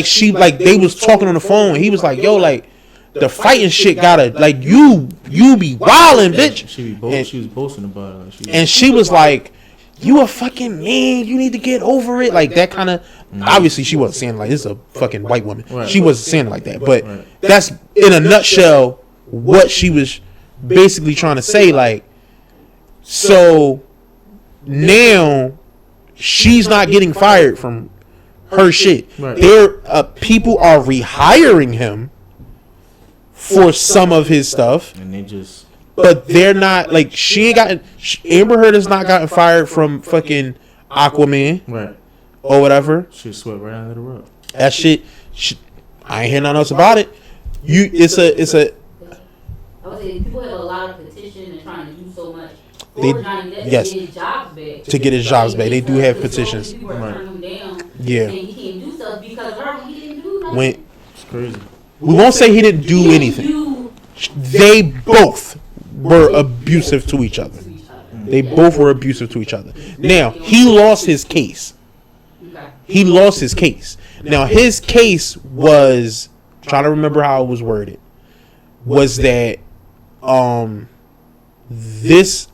she like they was talking on the phone. He was like, yo, like the fighting shit gotta like you be wildin', bitch. She was boasting about it. Like and she was like, you a fucking man, you need to get over it, like that kind of. Obviously, she wasn't saying like this is a fucking white woman. Right. She wasn't saying it like that, but that's in a nutshell what she was basically trying to say. Like, so now she's not getting fired from her shit. Right. People are rehiring him for some of his stuff, and they just. but they're not like she ain't gotten. Amber Heard has not gotten fired from fucking Aquaman. Right. Or whatever. She swept right under the rug. That shit, I ain't hear nothing else about it. It's a. I would say people have a lot of petition and trying to do so much. Yes. To get his jobs back. To get his jobs back, they do have petitions. People are turning him down. Yeah. And he can't do stuff because he didn't do nothing. When It's crazy. we won't say he didn't do anything. They both were abusive to each other. They both were abusive to each other. Now he lost his case. He lost his case. Now his case was, trying to remember how it was worded, was that this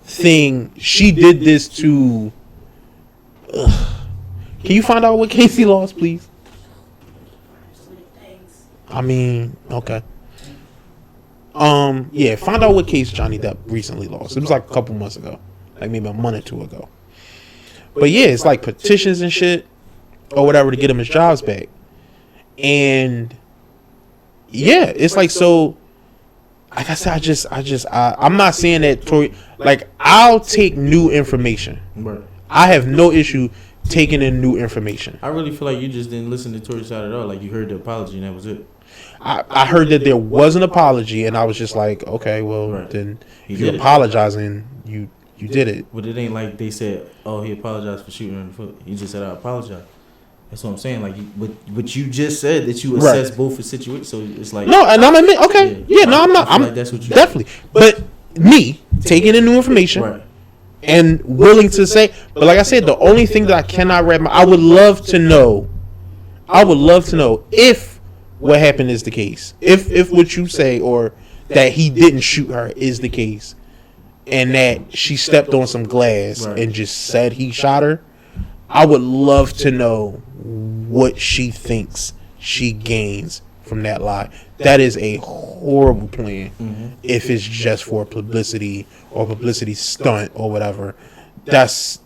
thing, she did this to can you find out what case he lost, please? I mean, okay. Yeah, find out what case Johnny Depp recently lost. It was like a couple months ago. Like maybe a month or two ago. But yeah, it's like petitions and shit or whatever to get him his jobs back. And yeah, it's like, so like I said, I'm not saying that Tory, like I'll take new information. Right. I have no issue taking in new information. I really feel like you just didn't listen to Tory's side at all. Like you heard the apology and that was it. I heard that there was an apology and I was just like, okay, well then if you're apologizing, you did it. But it ain't like they said, oh, he apologized for shooting her in the foot. He just said, I apologize. That's what I'm saying. Like, but you just said that you assess both the situations. So it's like, no, and I'm admit, okay, yeah, no, I'm not. I'm like that's what you definitely. But me taking in new information and willing to say, but like I said, the only thing that I cannot wrap I would love to know if what happened is the case. If what you say or that he didn't shoot her is the case. And that she stepped on some glass and just said he shot her, I would love to know what she thinks she gains from that lie. That is a horrible plan. If it's just for publicity or publicity stunt or whatever. That's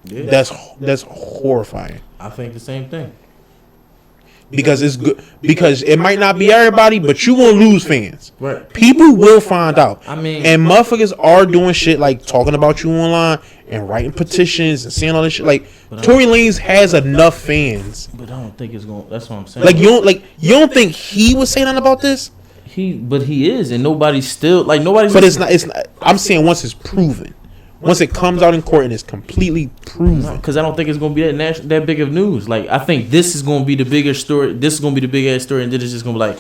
horrifying. I think the same thing. Because it's good. Because it might not be everybody, but you gonna lose fans. Right. People will find out. I mean, and motherfuckers are doing shit like talking about you online and writing petitions and saying all this shit. Like Tory Lanez has enough fans. But I don't think it's going. That's what I'm saying. Like you don't think he would say nothing about this? But he is, and nobody's still like nobody's. But it's not. I'm saying once it's proven. Once it comes out in court and it's completely proven. Because I don't think it's going to be that big of news. Like, I think this is going to be the bigger story. This is going to be the big ass story. And then it's just going to be like,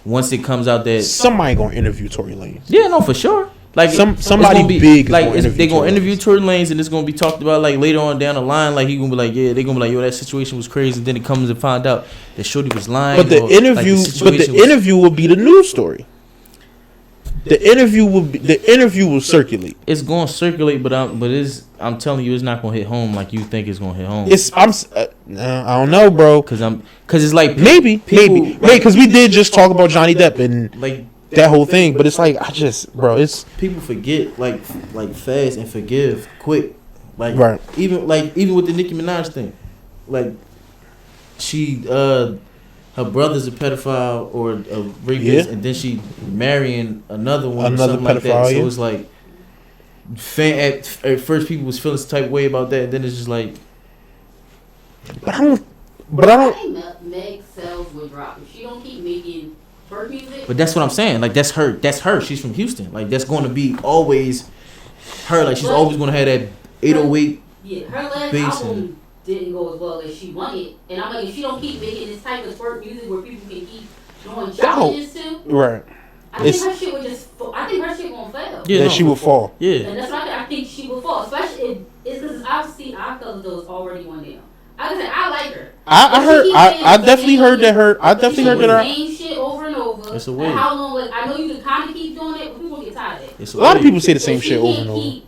once it comes out that. Somebody going to interview Tory Lanez. Yeah, no, for sure. Like somebody big. Like, they're going to interview Tory Lanez and it's going to be talked about, like, later on down the line. Like, he going to be like, yeah, they're going to be like, yo, that situation was crazy. And then it comes to find out that Shorty was lying. But the interview will be the news story. The interview will circulate. It's going to circulate, but I'm telling you, it's not going to hit home like you think it's going to hit home. I don't know, bro. Because it's like maybe, because we did just talk about Johnny Depp and like that whole thing, but it's like it's people forget like fast and forgive quick, like even with the Nicki Minaj thing, like she her brother's a pedophile or a rapist, and then she marrying another one or something like that. So it's like, at first people was feeling some type of way about that, and then it's just like. But I don't. Meg sales will drop if she don't keep making her music. But that's what I'm saying. Like that's her. That's her. She's from Houston. Like that's going to be always her. Like she's always going to have that 808. Yeah, her last album didn't go as well as she wanted, and I'm like, if she don't keep making this type of twerk music where people can keep doing challenges to, right? I think her shit would just. I think her shit gonna fail. Yeah, she will fall. Yeah, and that's why I think she will fall, especially it's because obviously our color though is already one down. I said I like her. I definitely heard that her. I definitely heard that her. Same shit over and over. It's a wave. How long? Like, I know you can kind of keep doing it, but people get tired of it. A lot of people say the same shit over and over.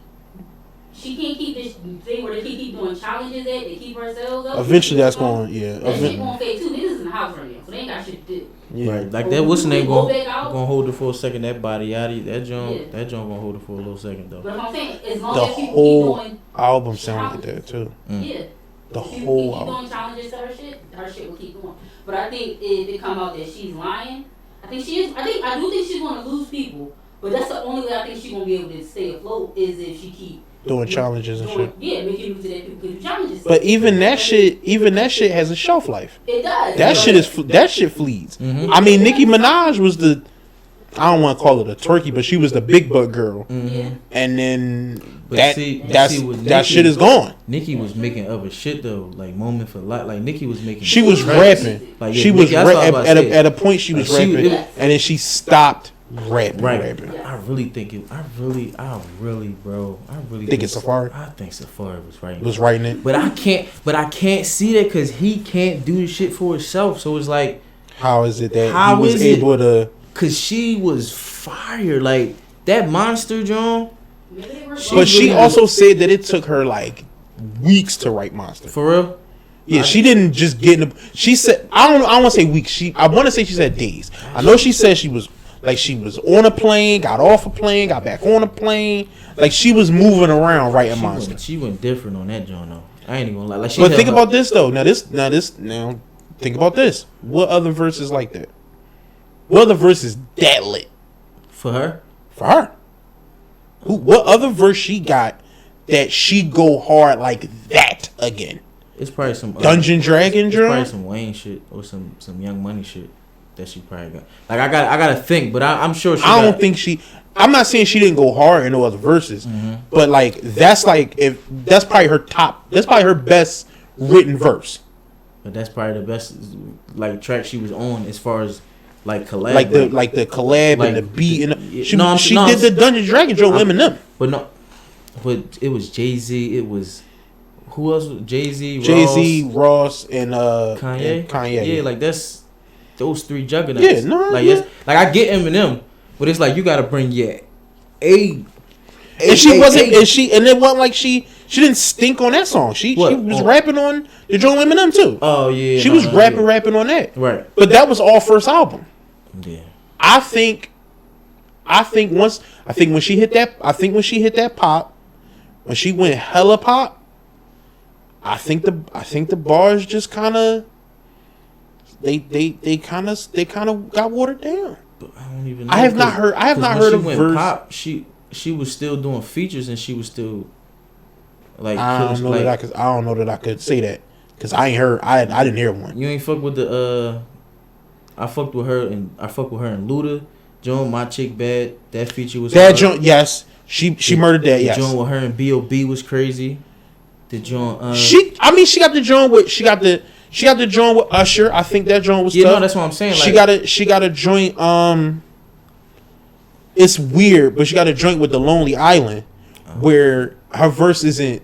She can't keep this thing where they keep doing challenges at. They keep herself up. Eventually, that's going. Yeah. That shit going to fade too. Niggas in the house right now, so they ain't got shit to do. Yeah. Right, like that. What's the name gonna hold her for a second? That body, that joint gonna hold her for a little second though. But I'm saying, as long The as people whole keep doing album sounds like that too. Yeah. The if whole keep album. doing challenges to her shit will keep going. But I think if it come out that she's lying, I think she is. I do think she's going to lose people. But that's the only way I think she's going to be able to stay afloat is if she keep doing challenges and shit. Yeah, making music that people can do challenges. But even that shit has a shelf life. It does. That shit flees. Mm-hmm. I mean, Nicki Minaj was the, I don't want to call it a turkey, but she was the big butt girl. Yeah. And then that shit is gone. Nicki was making other shit though, like Moment for Life. Like Nicki was making. She was rapping. Like she was at a point she was rapping, and then she stopped rapping. I really think it. I really think it's Safari. I think Safari was writing. Was writing it, but I can't see that because he can't do the shit for himself. So it's like, how is it that he was able to? Cause she was fire, like that Monster John. But she also said that it took her like weeks to write Monster. For real? Yeah, she didn't just get in. She said, I don't want to say weeks. I want to say she said days. I know she said she was on a plane, got off a plane, got back on a plane. Like she was moving around writing Monster. She went different on that John though. I ain't even gonna lie. Like, but think about this though. Now think about this. What other verse is like that? What other verse is that lit? For her? For her. What other verse she got that she go hard like that again? It's probably some Dungeon Dragon drum. Probably some Wayne shit or some Young Money shit that she probably got. Like I gotta think, but I'm sure. I'm not saying she didn't go hard in no other verses, but like that's probably her top. That's probably her best written verse. But that's probably the best like track she was on as far as. Like collab, like the collab and the beat and she did the Dungeon Dragon Joe Eminem. But it was Jay-Z. It was who else? Jay-Z, Ross, and Kanye. Yeah, like that's those three juggernauts. Yeah, I get Eminem, but it's like you gotta bring your and it wasn't like she didn't stink on that song. She was rapping on the Joe Eminem too. Oh yeah, she was rapping on that. Right, but that was all first album. Yeah, I think when she hit that pop, when she went hella pop, I think the bars just kind of they kind of got watered down. I don't even know. I have not heard of verse. Pop, she was still doing features and she was still like. I don't know that I could say that because I ain't heard. I didn't hear one. You ain't fuck with the. I fucked with her and Luda. Joan, My Chick Bad. That feature was that Joan. Yes, she murdered that. Yes, Joan with her and B.O.B. was crazy. The Joan. She got the Joan with Usher. I think that Joan was. Yeah, tough. No, that's what I'm saying. Like, she got a joint. It's weird, but she got a joint with the Lonely Island, where her verse isn't.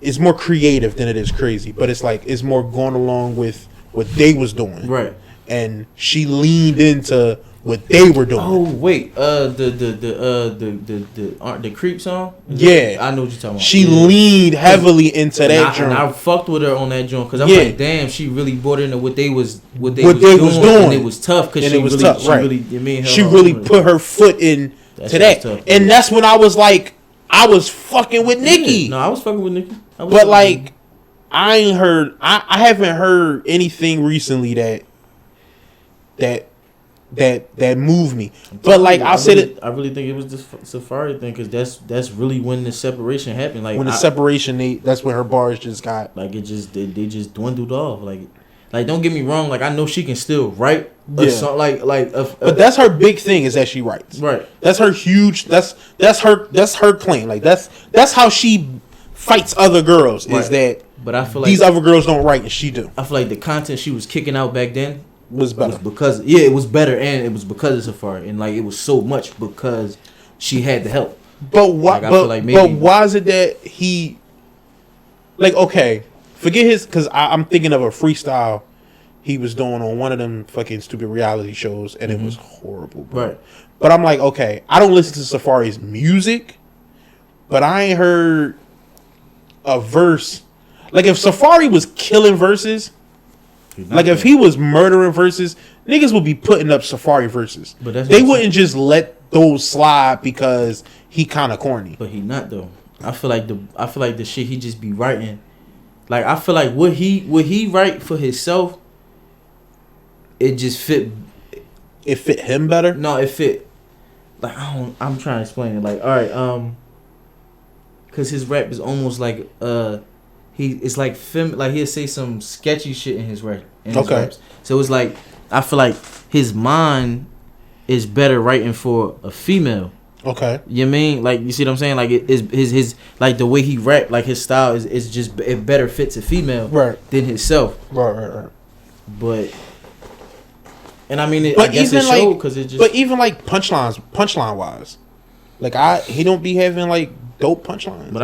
It's more creative than it is crazy, but it's more going along with what they was doing, right? And she leaned into what they were doing. Oh wait, the Creep song. Yeah, I know what you're talking about. She leaned heavily into that joint. And I fucked with her on that joint because I'm like, damn, she really bought into what they was doing. And it was tough because she really put her foot in to that, tough, and that's when I was like, I was fucking with Nicki. Yeah. No, I was fucking with Nicki. But like, I ain't heard. I haven't heard anything recently that moved me. But like I said, I really think it was the Safari thing because that's really when the separation happened. Like when the separation, that's when her bars just got like it just they just dwindled off. Like don't get me wrong. Like I know she can still write a song. But that's her big thing is that she writes. Right. That's her huge. That's her claim. Like that's how she fights other girls. Right. Is that? But I feel like these other girls don't write and she do. I feel like the content she was kicking out back then was better it was better and it was because of Safari and like it was so much because she had the help. But why? Like, I feel like maybe, but why is it that he? Like, okay, forget his, because I'm thinking of a freestyle he was doing on one of them fucking stupid reality shows, and it was horrible, bro. Right. But I'm like, okay, I don't listen to Safari's music, but I ain't heard a verse. Like, if Safari was killing verses, like if he was murdering verses, niggas would be putting up Safari verses. But they wouldn't just let those slide because he kind of corny. But he not though. I feel like the shit he just be writing. Like, I feel like what he write for himself, it just fit. It fit him better. No, it fit. Like, I'm trying to explain it. Like, all right, cause his rap is almost like it's like film. Like, he'll say some sketchy shit in his rap. Raps. So it's like, I feel like his mind is better writing for a female. Okay. You mean, like, you see what I'm saying? Like, his like the way he rap, like his style is just, it better fits a female than himself. Right. But, and I mean, I guess it showed because it just. But even like punchline wise, like he don't be having like dope punchlines.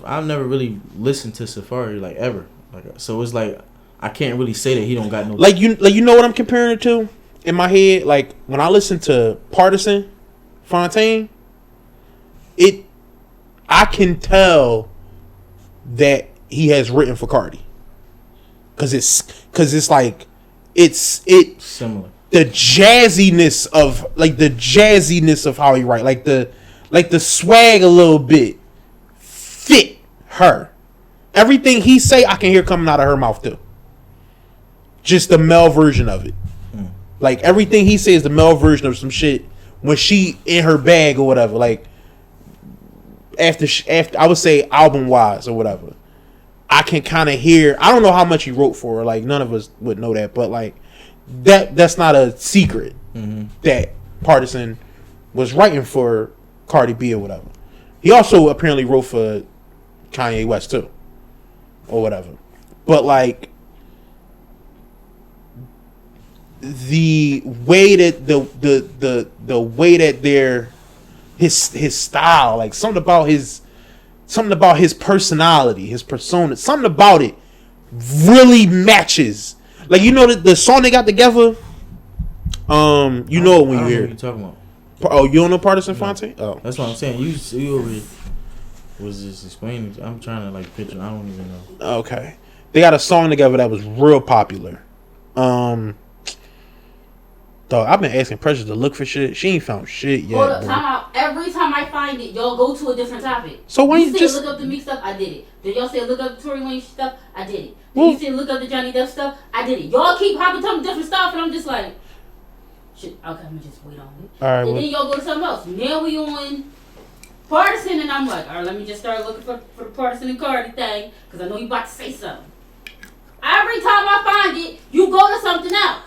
I've never really listened to Safari like ever. Like, so it's like I can't really say that he don't got no. Like you know what I'm comparing it to in my head. Like when I listen to Partisan Fontaine, I can tell that he has written for Cardi, because it's like it's similar. The jazziness of how he write, like the swag a little bit fit her. Everything he say, I can hear coming out of her mouth too. Just the male version of it. Like everything he says, the male version of some shit when she in her bag or whatever. Like after I would say album wise or whatever, I can kind of hear. I don't know how much he wrote for her. Like none of us would know that, but like that's not a secret that Partisan was writing for Cardi B or whatever. He also apparently wrote for Kanye West too, or whatever. But like the way that the way that his style, like something about his personality, his persona, something about it really matches. Like, you know the song they got together. You know it when you hear it. What you talking about? Oh, you don't know Partisan Fontaine? Oh, that's what I'm saying. You over here was just explaining. I'm trying to like picture. I don't even know. Okay, they got a song together that was real popular. Dog, I've been asking Precious to look for shit. She ain't found shit yet. Hold up, time out. Every time I find it, y'all go to a different topic. So why you just look up the Meek stuff? I did it. Did y'all say look up the Tory Lanez stuff? I did it. Did Well, you say look up the Johnny Depp stuff? I did it. Y'all keep hopping to different stuff, and I'm just like, shit. Okay, I'm gonna just wait on it. All right, and then y'all go to something else. Now we on Partisan, and I'm like, all right, let me just start looking for the Partisan and Cardi thing, because I know you about to say something. Every time I find it, you go to something else.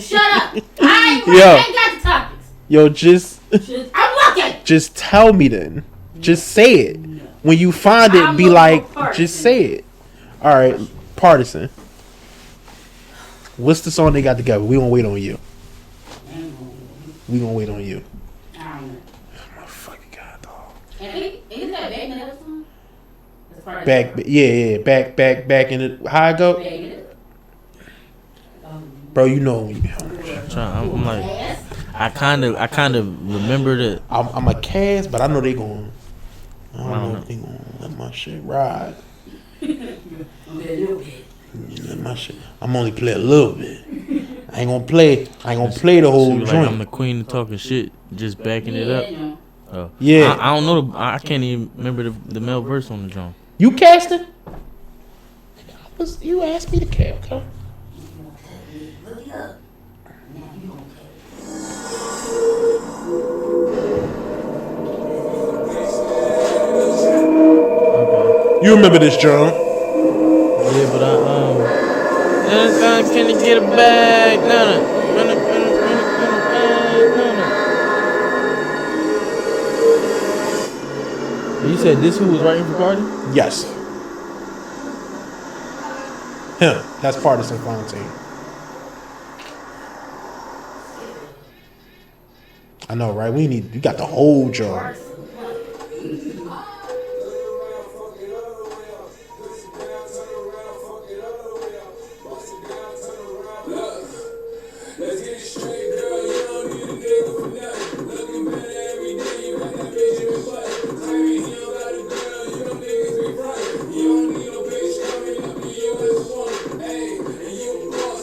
Shut up. I ain't got the topics. Yo, I'm looking. Just tell me then. Just say it. No. When you find it, be like, just say it. All right, Partisan. What's the song they got together? We gonna wait on you. We gonna wait on you. I don't know. Oh my fucking god, dog. And isn't that Back in the song? Back in it. How I go? Bro, you know when you. I'm like, I kind of remember that. I'm a cast, but I know they going. I don't know if they gonna let my shit ride. Let my shit. I'm only play a little bit. I ain't gonna play the whole joint. Like I'm the queen of talking shit, just backing it up. Yeah. I don't know. I can't even remember the male verse on the drum. You casting? You asked me to cast. Okay. You remember this, John? Yeah, but can you get it back? No. You said this who was writing for Cardi? Yes. Him. That's Partisan Fontaine. I know, right? You got the whole jar.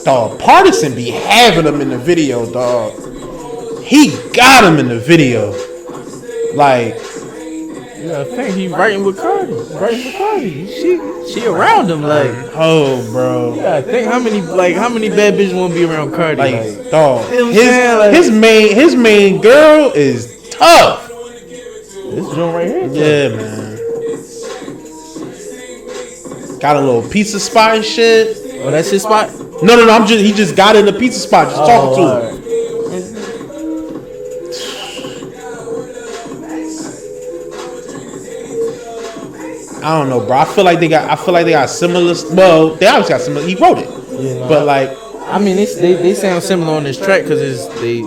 Dog, Partisan be having him in the video, dog. He got him in the video. Like, Yeah, I think he writing with Cardi. She around him like. oh, bro. Yeah, I think how many bad bitches want to be around Cardi? Like, dog. You know what I'm saying? Like, His main girl is tough. this joint right here. Yeah, man. Got a little pizza spot and shit. Oh, that's his spot. No. He just got in the pizza spot, just talking to him. Right. I don't know, bro. I feel like they got similar. Well, they obviously got similar. He wrote it, but like, I mean, they sound similar on this track because they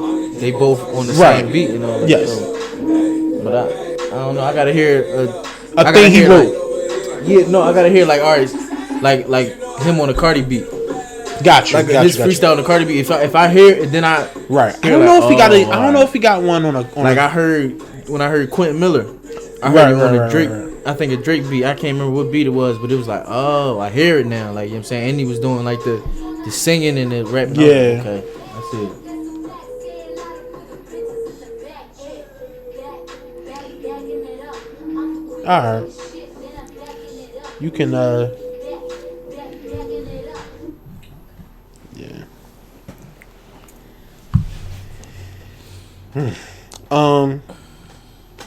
both on the Right. same beat, you know. Yes. So, but I don't know. I gotta hear a thing he wrote. I gotta hear like artists like him on the Cardi beat. Got you. Like his freestyle on the Cardi beat. If I hear it, then I Right. I hear don't know like, if he got it. oh, I don't know if he got one on a. Like I heard when I heard Quentin Miller, I heard him on a Drake. Right. I think a Drake beat. I can't remember what beat it was, but it was like, oh, I hear it now. Like, you know what I'm saying? And he was doing like the singing and the rap. Yeah. Okay, I see it. All right. You can yeah. I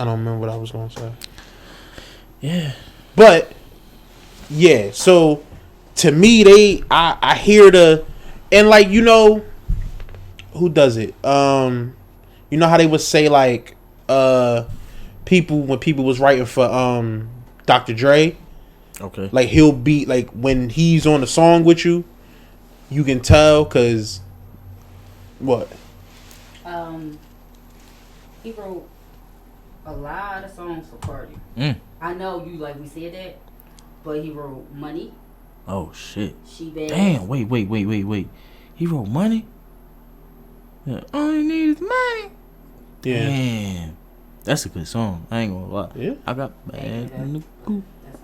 don't remember what I was gonna say. Yeah. But yeah, so to me I hear and like, you know who does it? You know how they would say like when people was writing for Dr. Dre, Okay. like he'll be like when he's on the song with you, you can tell cuz what? He wrote a lot of songs for Cardi. I know you like we said that, but he wrote Money. Oh shit. She Bad. Damn. Wait. He wrote Money. Yeah. All you need is money. Yeah. Damn. That's a good song. I ain't gonna lie. Yeah. I got bad in the coop. That's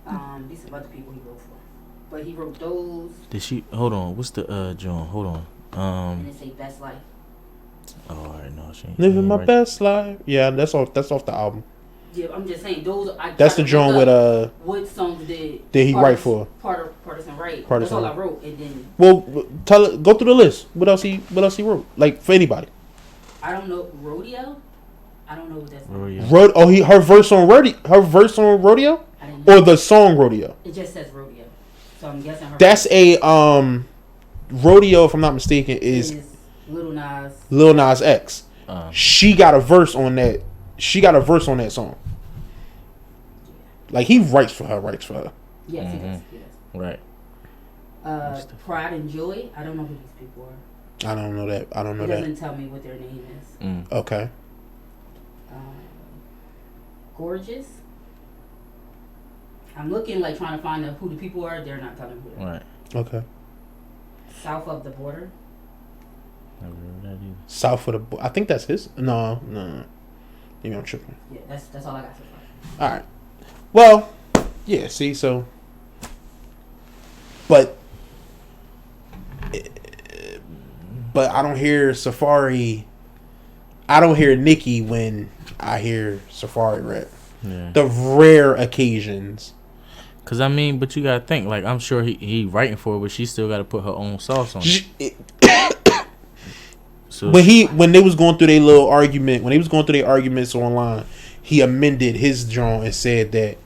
on him. These are other people he wrote for, but he wrote those. Did she? Hold on. What's the John? Hold on. And it say Best Life. Oh, I already know. She Living my right. best life. Yeah, that's off the album. Yeah, I'm just saying those. That's the joint with what songs did he write for? Partisan write. Partisan. That's all I wrote, and then Well, go through the list. What else he wrote? Like for anybody. I don't know Rodeo. I don't know what that's. Rodeo. Her verse on Rodeo, I didn't know. or the song Rodeo. It just says Rodeo, so I'm guessing her. That's a Rodeo, if I'm not mistaken, is Lil Nas X. She got a verse on that. She got a verse on that song. Like he writes for her. Yes, he does. Right. Pride and Joy. I don't know who these people are. I don't know that. It doesn't tell me what their name is. Okay. Gorgeous. I'm looking like trying to find out who the people are. They're not telling who they are. Right. Okay. South of the Border. Never heard that either. South of the. I think that's his. No. Maybe I'm tripping. Yeah, that's all I got so far. All right. Well, yeah. See, so, but I don't hear Safari. I don't hear Nicki when I hear Safari rap. Yeah. The rare occasions. Cause I mean, but you gotta think. Like I'm sure he writing for it, but she still gotta put her own sauce on it. So When they was going through their little argument, when they was going through their arguments online, he amended his drawing and said that.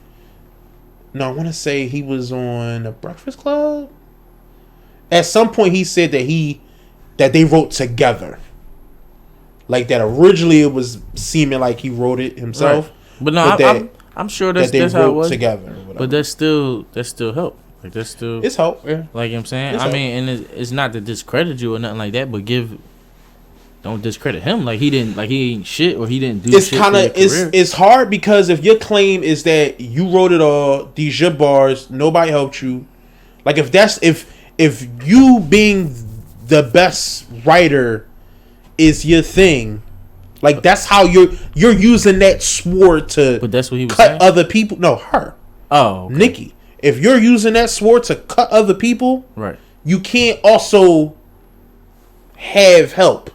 No, I want to say he was on the Breakfast Club. At some point, he said that they wrote together. Like that originally, it was seeming like he wrote it himself. Right. But no, I'm sure that's how it was together. But that's still help. Like that's still it's help. Yeah. Like you know what I'm saying, It's I help. mean, and it's not to discredit you or nothing like that, but give don't discredit him. Like he ain't shit or he didn't do It's shit. kind of it's hard because if your claim is that you wrote it all, these your bars, nobody helped you. Like if you being the best writer is your thing, like that's how you're using that sword to. But that's what he was cut saying? other people. No, her. Oh, okay. Nikki. If you're using that sword to cut other people, Right. you can't also have help.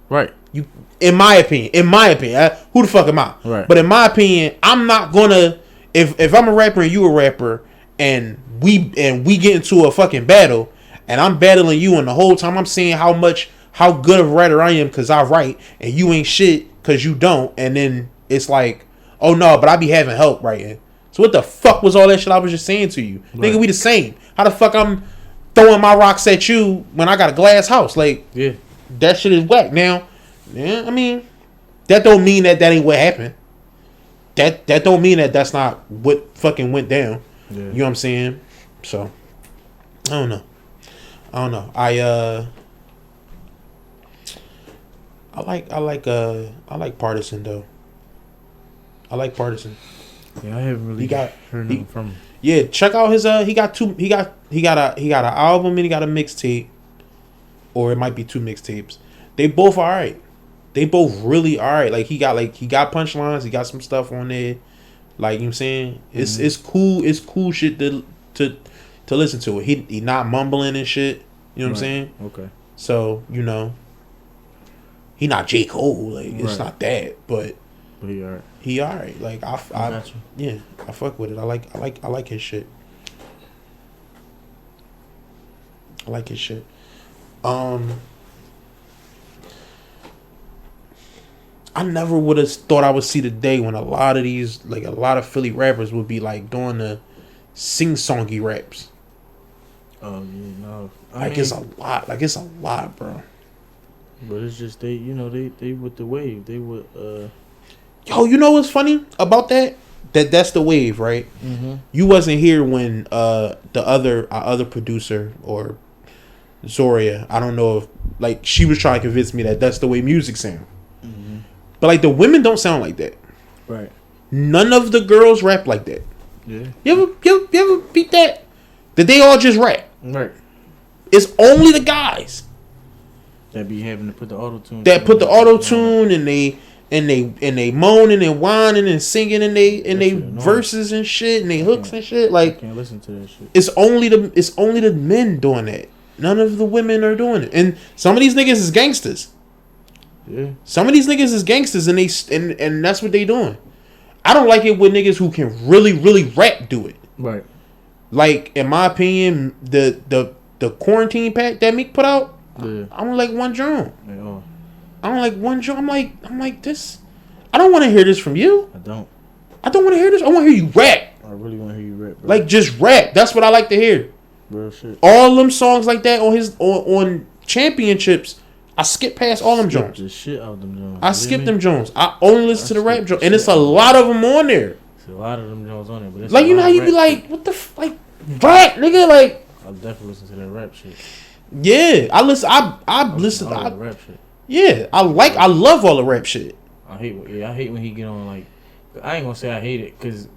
Right. You, in my opinion, who the fuck am I? Right. But in my opinion, I'm not gonna. If I'm a rapper and you a rapper, and we get into a fucking battle, and I'm battling you, and the whole time I'm saying how good of a writer I am because I write, and you ain't shit because you don't, and then it's like, oh no, but I be having help writing. So what the fuck was all that shit I was just saying to you? Right. Nigga, we the same. How the fuck I'm throwing my rocks at you when I got a glass house? Like, Yeah. that shit is whack. Now, yeah, I mean, that don't mean that ain't what happened. That don't mean that that's not what fucking went down. Yeah. You know what I'm saying? So, I don't know. I like Partisan though. I like Partisan. Yeah, I haven't really heard nothing from him. Yeah, check out his he got an album and he got a mixtape, or it might be 2 mixtapes. They both alright. They both really alright. Like he got punchlines, he got some stuff on there. Like, you know what I'm saying? It's cool shit to listen to. He not mumbling and shit. You know what I'm saying? Okay. So, you know, he not J. Cole, like it's not that, but he alright. He alright. Like I got you. Yeah, I fuck with it. I like his shit. I like his shit. I never would have thought I would see the day when a lot of Philly rappers would be like doing the sing-songy raps. Oh yeah, no. It's a lot, bro. But it's just they with the wave. They would Yo, you know what's funny about that? That's the wave, right? Mm-hmm. You wasn't here when our other producer or Zoria, I don't know if like she was trying to convince me that that's the way music sound. Mm-hmm. But like the women don't sound like that. Right. None of the girls rap like that. Yeah. You ever beat that? That they all just rap. Right. It's only the guys that be having to put the auto tune. That put the auto tune and they moaning and whining and singing and they verses and shit and they hooks and shit. Like, I can't listen to that shit. It's only the men doing that. None of the women are doing it. And some of these niggas is gangsters. Yeah. Some of these niggas is gangsters and that's what they doing. I don't like it when niggas who can really, really rap do it. Right. Like, in my opinion, the quarantine pack that Meek put out, yeah. I don't like one drum. Yeah. I don't like one drum. I'm like this. I don't want to hear this from you. I don't want to hear this. I want to hear you rap. I really want to hear you rap, bro. Like, just rap. That's what I like to hear. Real shit. All them songs like that on championships, I skip past all them Jones. The shit out them Jones. I skip them Jones. I only listen to the rap Jones, and it's a lot of them on there. It's a lot of them Jones on there, but it's like, you know how you be like, what the like rap, nigga? Like, I'll definitely listen to that rap shit. Yeah, I listen. I listen to all the rap shit. Yeah, I love all the rap shit. I hate when he get on, like, I ain't gonna say I hate it, cause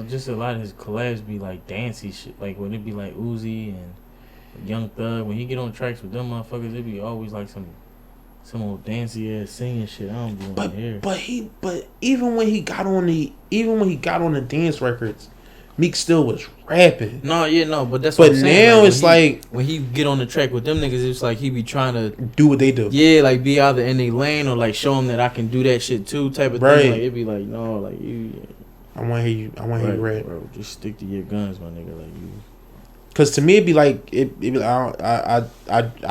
just a lot of his collabs be like dancey shit. Like when it be like Uzi and Young Thug, when he get on tracks with them motherfuckers, it be always like some old dancey ass singing shit. I don't be want to hear. But even when he got on the dance records, Meek still was rapping. But that's what I'm saying. Now like, it's like when he get on the track with them niggas, it's like he be trying to do what they do. Yeah, like be either in their lane or like show them that I can do that shit too, type of thing. Like it be like, no, like you. I want to hear you. I want to hear you rap, bro. Just stick to your guns, my nigga. Like you. Cause to me, it'd be like I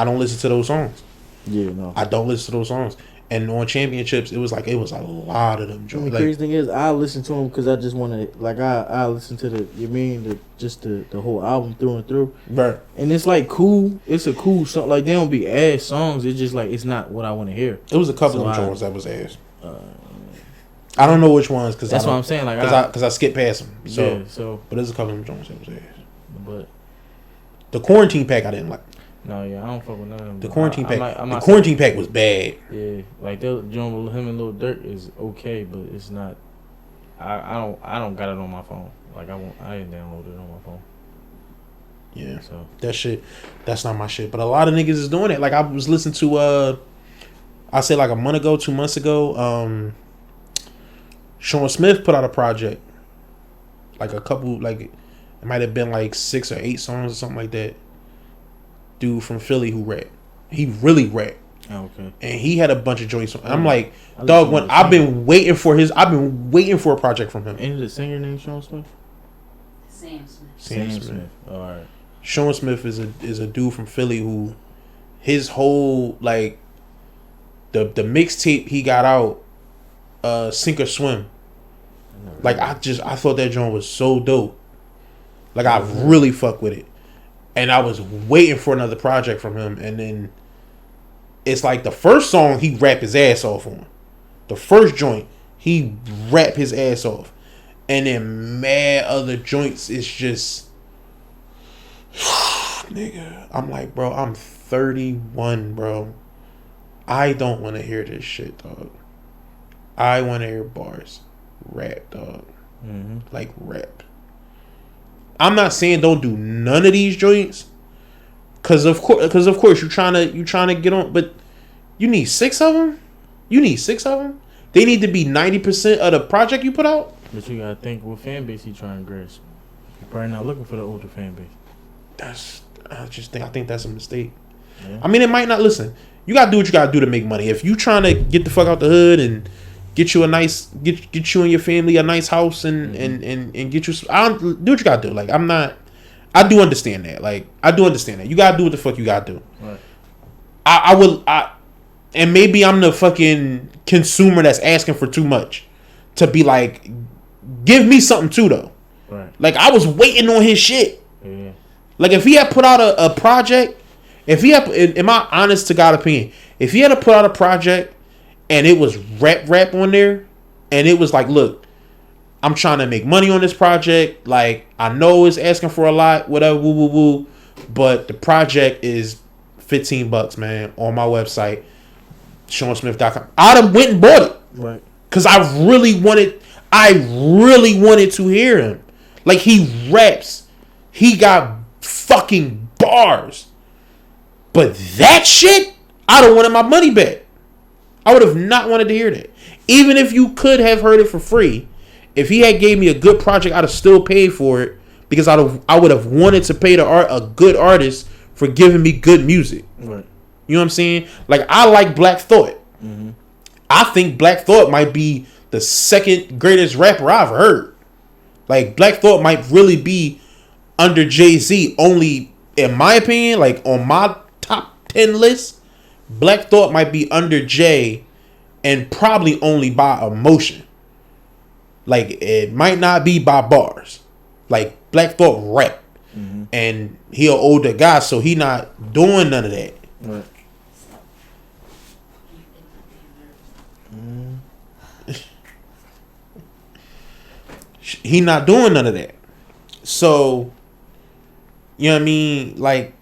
don't listen to those songs. Yeah, no. I don't listen to those songs. And on championships, it was a lot of them. The crazy thing is, I listen to them because I just want to, like, I listen to the whole album through and through. Right. And it's like cool. It's a cool song. Like, they don't be ass songs. It's just like, it's not what I want to hear. It was a couple of songs that was ass. I don't know which ones because that's what I'm saying. Like, because I skipped past them. So, yeah, so. But there's a couple of songs that was ass. But the quarantine pack I didn't like. No, yeah, I don't fuck with none of them. The quarantine pack. I The quarantine pack was bad. Yeah, like that joint with him and Lil Durk is okay, but it's not. I don't got it on my phone. Like I didn't download it on my phone. Yeah, So that shit, that's not my shit. But a lot of niggas is doing it. Like I was listening to I say like a month ago, 2 months ago, Sean Smith put out a project. Like a couple, like it might have been like 6 or 8 songs or something like that. Dude from Philly who rap. He really rap. oh, okay. And he had a bunch of joints. I'm Yeah. like, I dog, listen when to the I've singer. been waiting for a project from him. Ain't the singer named Sean Smith? Sam Smith. Sam Smith. All right. Sean Smith is a dude from Philly who his whole like the mixtape he got out, Sink or Swim. Like I thought that joint was so dope. Like I really fuck with it. And I was waiting for another project from him, and then it's like the first song he rap his ass off on. The first joint he rap his ass off. And then mad other joints is just nigga. I'm like, bro, I'm 31, bro. I don't want to hear this shit, dog. I want to hear bars. Rap, dog. Mm-hmm. Like rap. I'm not saying don't do none of these joints, cause of course you trying to get on, but you need 6 of them. You need 6 of them. They need to be 90% of the project you put out. But you gotta think what fan base he trying to grasp. He probably not looking for the older fan base. I think that's a mistake. Yeah. I mean, it might not listen. You gotta do what you gotta do to make money. If you trying to get the fuck out the hood and get you a nice get you and your family a nice house and get you. I don't do what you gotta do. Like I do understand that. Like I do understand that. You gotta do what the fuck you gotta do. Right. And maybe I'm the fucking consumer that's asking for too much to be like, give me something too though. Right. Like I was waiting on his shit. Yeah. Like if he had put out a project, if he had, in my honest to God opinion, if he had to put out a project and it was rap on there, and it was like, look, I'm trying to make money on this project. Like I know it's asking for a lot, whatever, woo woo woo, but the project is $15, man, on my website, SeanSmith.com. I'd have went and bought it, Right. cause I really wanted to hear him. Like he raps, he got fucking bars, but that shit, I don't want my money back. I would have not wanted to hear that. Even if you could have heard it for free, if he had gave me a good project, I'd have still paid for it because I would have wanted to pay a good artist for giving me good music. Right. You know what I'm saying? Like I like Black Thought. Mm-hmm. I think Black Thought might be the second greatest rapper I've heard. Like Black Thought might really be under Jay-Z. Only in my opinion, like on my top 10 list, Black Thought might be under Jay, and probably only by emotion. Like it might not be by bars. Like Black Thought rap, and he an older guy, so he not doing none of that. Right. He not doing none of that. So, you know what I mean? Like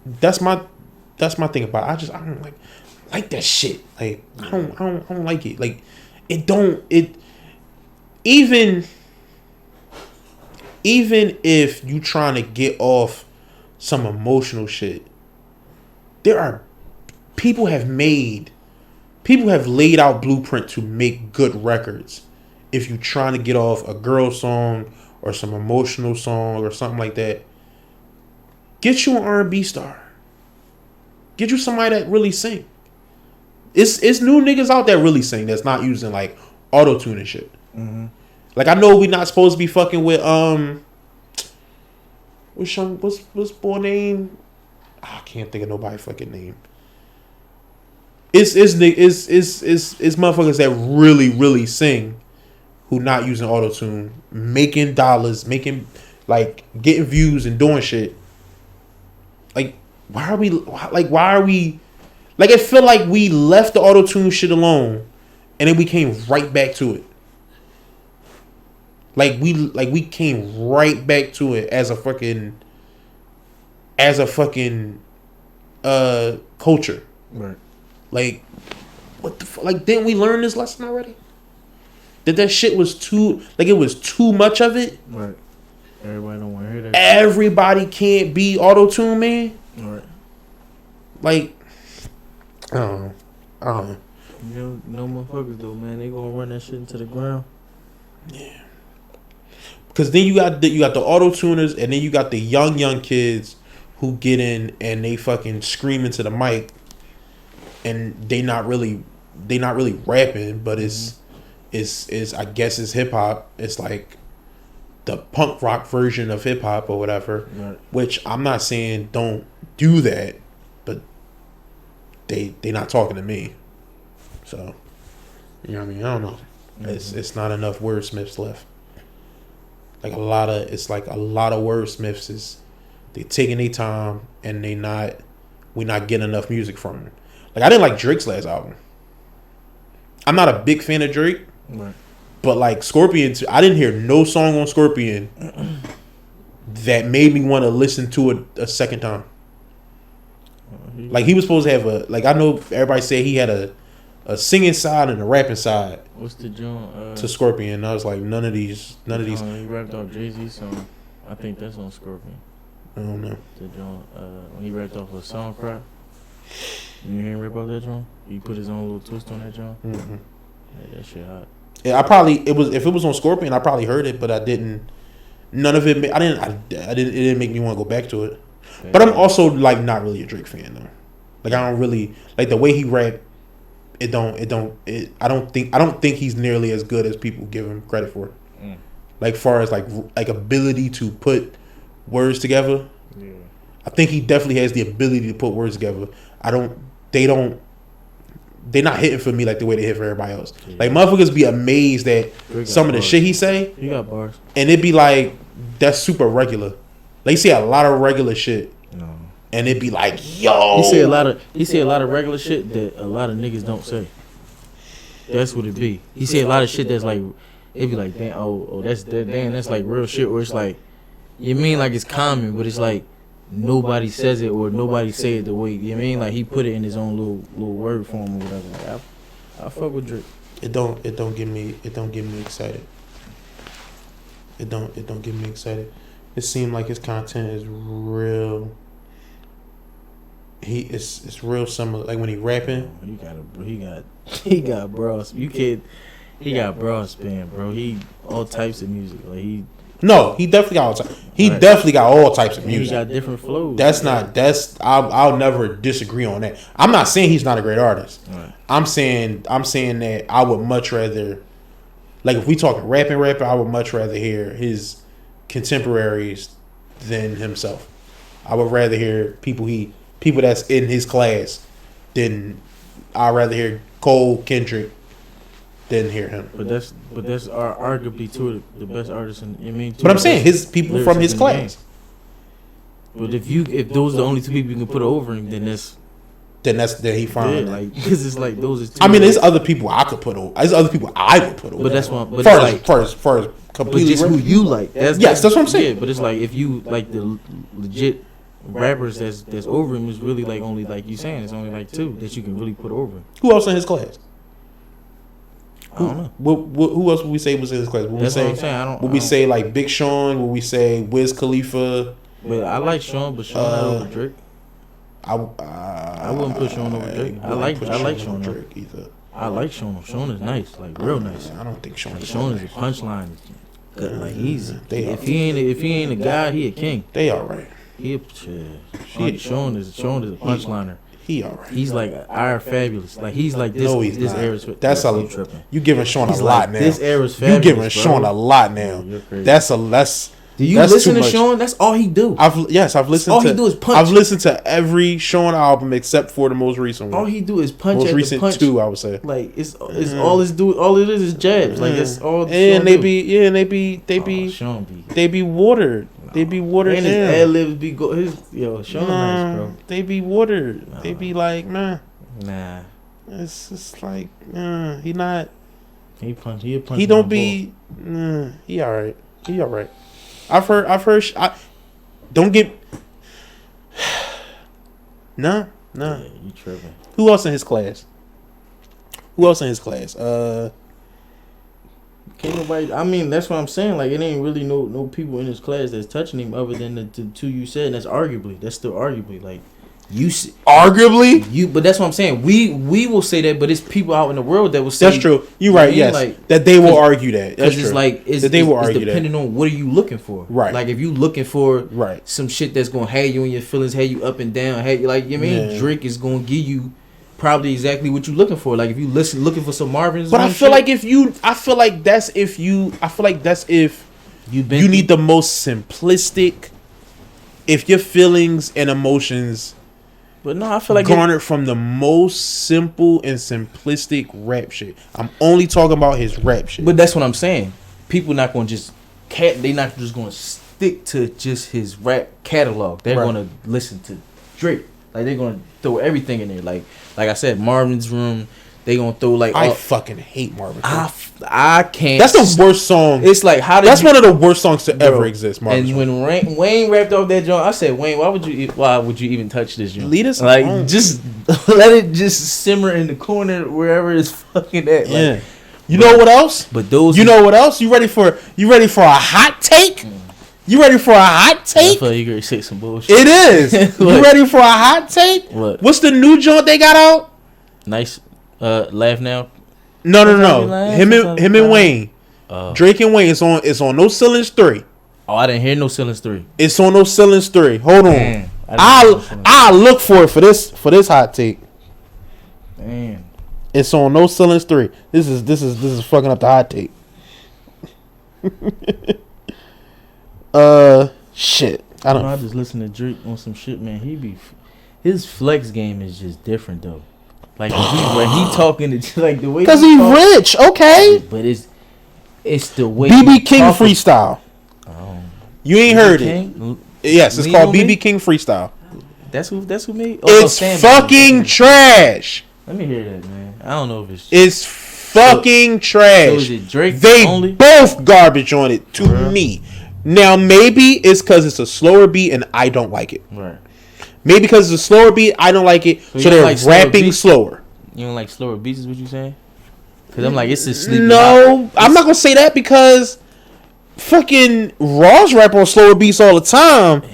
that's my thing about it. I don't like that shit. Like I don't like it. Like even if you trying to get off some emotional shit, there are people have laid out blueprint to make good records. If you trying to get off a girl song or some emotional song or something like that, get you an R&B star. Get you somebody that really sing. It's new niggas out there really sing that's not using like auto-tune and shit. Mm-hmm. Like I know we not supposed to be fucking with what's boy name? I can't think of nobody fucking name. It's motherfuckers that really sing who not using auto-tune, making dollars, making like getting views and doing shit. Like why are we like it feel like we left the auto-tune shit alone and then we came right back to it. Like we came right back to it as a fucking as a fucking culture. Right. Like, what the fuck? Like, didn't we learn this lesson already? That shit was too, like, it was too much of it. Right. Everybody don't want to hear that. Everybody can't be auto-tune, man. Right. Like, I don't know. No motherfuckers though, man. They gonna run that shit into the ground. Yeah. Because then you got the auto-tuners, and then you got the young kids who get in and they fucking scream into the mic, and they not really rapping, but it's I guess it's hip hop. It's like the punk rock version of hip hop or whatever. Right. Which I'm not saying don't do that, but they not talking to me. So, you know what I mean? I don't know. Mm-hmm. It's not enough wordsmiths left. Like a lot of wordsmiths is they taking their time and we not getting enough music from them. Like I didn't like Drake's last album. I'm not a big fan of Drake. Right. But like Scorpion, I didn't hear no song on Scorpion that made me want to listen to it a second time. Like he was supposed to have I know everybody say he had a singing side and a rapping side. What's the joint? To Scorpion. I was like, none of these. He rapped off Jay-Z song. I think that's on Scorpion. I don't know. The joint when he rapped off a song cry. You hear him rap off that joint? He put his own little twist on that joint. Mm-hmm. Yeah, that shit hot. Yeah, if it was on Scorpion, I probably heard it, but I didn't. None of it. It didn't make me want to go back to it. Okay. But I'm also like not really a Drake fan though. Like I don't really like the way he rap. I don't think he's nearly as good as people give him credit for. Like far as like ability to put words together. Yeah. I think he definitely has the ability to put words together. They're not hitting for me like the way they hit for everybody else. Yeah. Like motherfuckers be amazed at some of the shit he say. He got bars. And it'd be like that's super regular. Like you see a lot of regular shit. No. And it'd be like, yo. He say a lot of regular shit that a lot of niggas don't say. That's what it be. He say a lot of shit that's like, it'd be like, damn, that's like real shit. Where it's like, you mean like it's common, but it's like nobody says it or nobody say it the way you mean. Like he put it in his own little word form or whatever. Like, I fuck with Drake. It don't get me excited. It don't get me excited. It seemed like his content is real. It's real similar. Like when he rapping, he got bros. He got bros spin, bro. He all types of music. Like he definitely got all types. He definitely got all types of music. He got different flows. I'll never disagree on that. I'm not saying he's not a great artist. Right. I'm saying that I would much rather, like if we talking rapping, I would much rather hear his contemporaries than himself. I would rather hear people that's in his class than I'd rather hear Cole, Kendrick than hear him. But that's arguably two of the best artists But I'm saying his people from his class. But if those are the only two people you can put over him, then he fine. Yeah, like because it's like those are two. I mean, there's other people I could put over. There's other people I would put over. But that's one. But far as completely. But just who you like. That's what I'm saying. Yeah, but it's like if you like the legit rappers that's over him is really like only like you saying it's only like two that you can really put over him. Who else in his class? I don't know. Who else would we say was in his class? That's what I'm saying. Would we say like Big Sean? Would we say Wiz Khalifa? But I like Sean, but Sean not over Drake. I wouldn't put Sean over Drake. I like Sean over Drake either. I like Sean. Sean is nice, like real nice. I don't think Sean. Like, Sean is a punchline. Like easy. If he ain't a guy, he a king. They all right. Sean is a punchliner. He alright. He's like our fabulous. Like he's like this. No, he's this not. era's. That's a tripping. You giving Sean a lot now. This era's fabulous. You giving Sean a lot now. That's. Do you listen to Sean? That's all he do. I've listened. All he do is punch. I've listened to every Sean album except for the most recent one. All he do is punch. Most recent punch. two, I would say. Like it's all it's do. All it is jabs. Like it's all. And they be Sean they be watered. They be watered. And his ad libs be Sean nice, bro. They be watered. They be like, man. Nah. It's just like, he not. He punch. He don't be. He alright. I've heard. Don't get. Nah. Yeah, you tripping. Who else in his class? Can't nobody. I mean, that's what I'm saying. Like, it ain't really no people in his class that's touching him other than the two you said. And that's still arguably like arguably. But that's what I'm saying. We will say that, but it's people out in the world that will say That's true. You're right. Yes, like, that they will argue that. That's because it's true. like it's depending on what are you looking for. Right. Like if you looking for right some shit that's gonna have you in your feelings, have you up and down, have you like you know what I mean. Drake is gonna give you probably exactly what you're looking for. Like if you looking for some Marvin's. But I feel like that's if you need the most simplistic. If your feelings and emotions, but no, I feel like garnered from the most simple and simplistic rap shit. I'm only talking about his rap shit. But that's what I'm saying. People not gonna just they not just gonna stick to just his rap catalog. They're gonna listen to Drake. Like they're gonna throw everything in there. Like I said, Marvin's Room. They gonna throw like I fucking hate Marvin. I can't. That's the worst song. It's like that's one of the worst songs to ever exist. Marvin's and when Wayne rapped off that joint, I said, Wayne, why would you even touch this joint? Lead us like alone. Just let it just simmer in the corner wherever it's fucking at. Yeah. Like, you know what else? But those. You know what else? You ready for a hot take? You ready for a hot take? I feel like you're gonna say some bullshit. It is. You ready for a hot take? What? What's the new joint they got out? Nice. Laugh Now. No. Him and Wayne. Drake and Wayne. It's on No Ceilings 3. Oh, I didn't hear No Ceilings 3. It's on No Ceilings 3. Hold on. Damn, I'll look for it for this hot take. Damn. It's on No Ceilings 3. This is fucking up the hot take. Shit. I just listen to Drake on some shit, man. His flex game is just different though. Like when he talking to like the way because he's rich, okay. But it's the way BB King freestyle. You ain't heard it? Yes, it's called BB King freestyle. That's who made. It's fucking trash. Let me hear that, man. I don't know if it's fucking trash. So is it Drake they only? Both garbage on it to me. Now maybe it's because it's a slower beat and I don't like it. Right. Maybe because it's a slower beat, I don't like it. So they're like rapping slower. You don't like slower beats, is what you saying? Because I'm like, it's a sleepy. No, I'm not gonna say that because fucking Ross rap on slower beats all the time,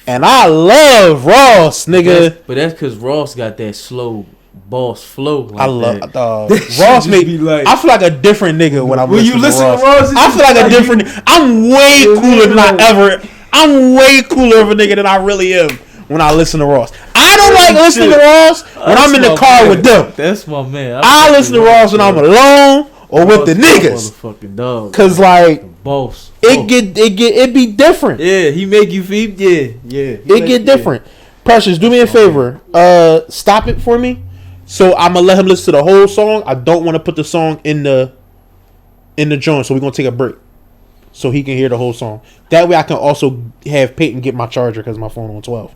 and I love Ross, nigga. But that's because Ross got that slow boss flow. Like I love Ross. I feel like a different nigga when I'm listening to Ross. I feel like a different. I'm way cooler than I ever. I'm way cooler of a nigga than I really am. When I listen to Ross, I don't like listening to Ross when I'm in the car with them. That's my man. I listen to Ross when I'm alone or with the niggas. Motherfucking dog. Cause like the boss, it be different. Yeah, he make you feel. Yeah. It get different. Precious, do me a favor. Stop it for me. So I'm gonna let him listen to the whole song. I don't want to put the song in the joint. So we're gonna take a break so he can hear the whole song. That way I can also have Peyton get my charger because my phone on 12.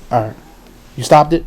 All right. You stopped it?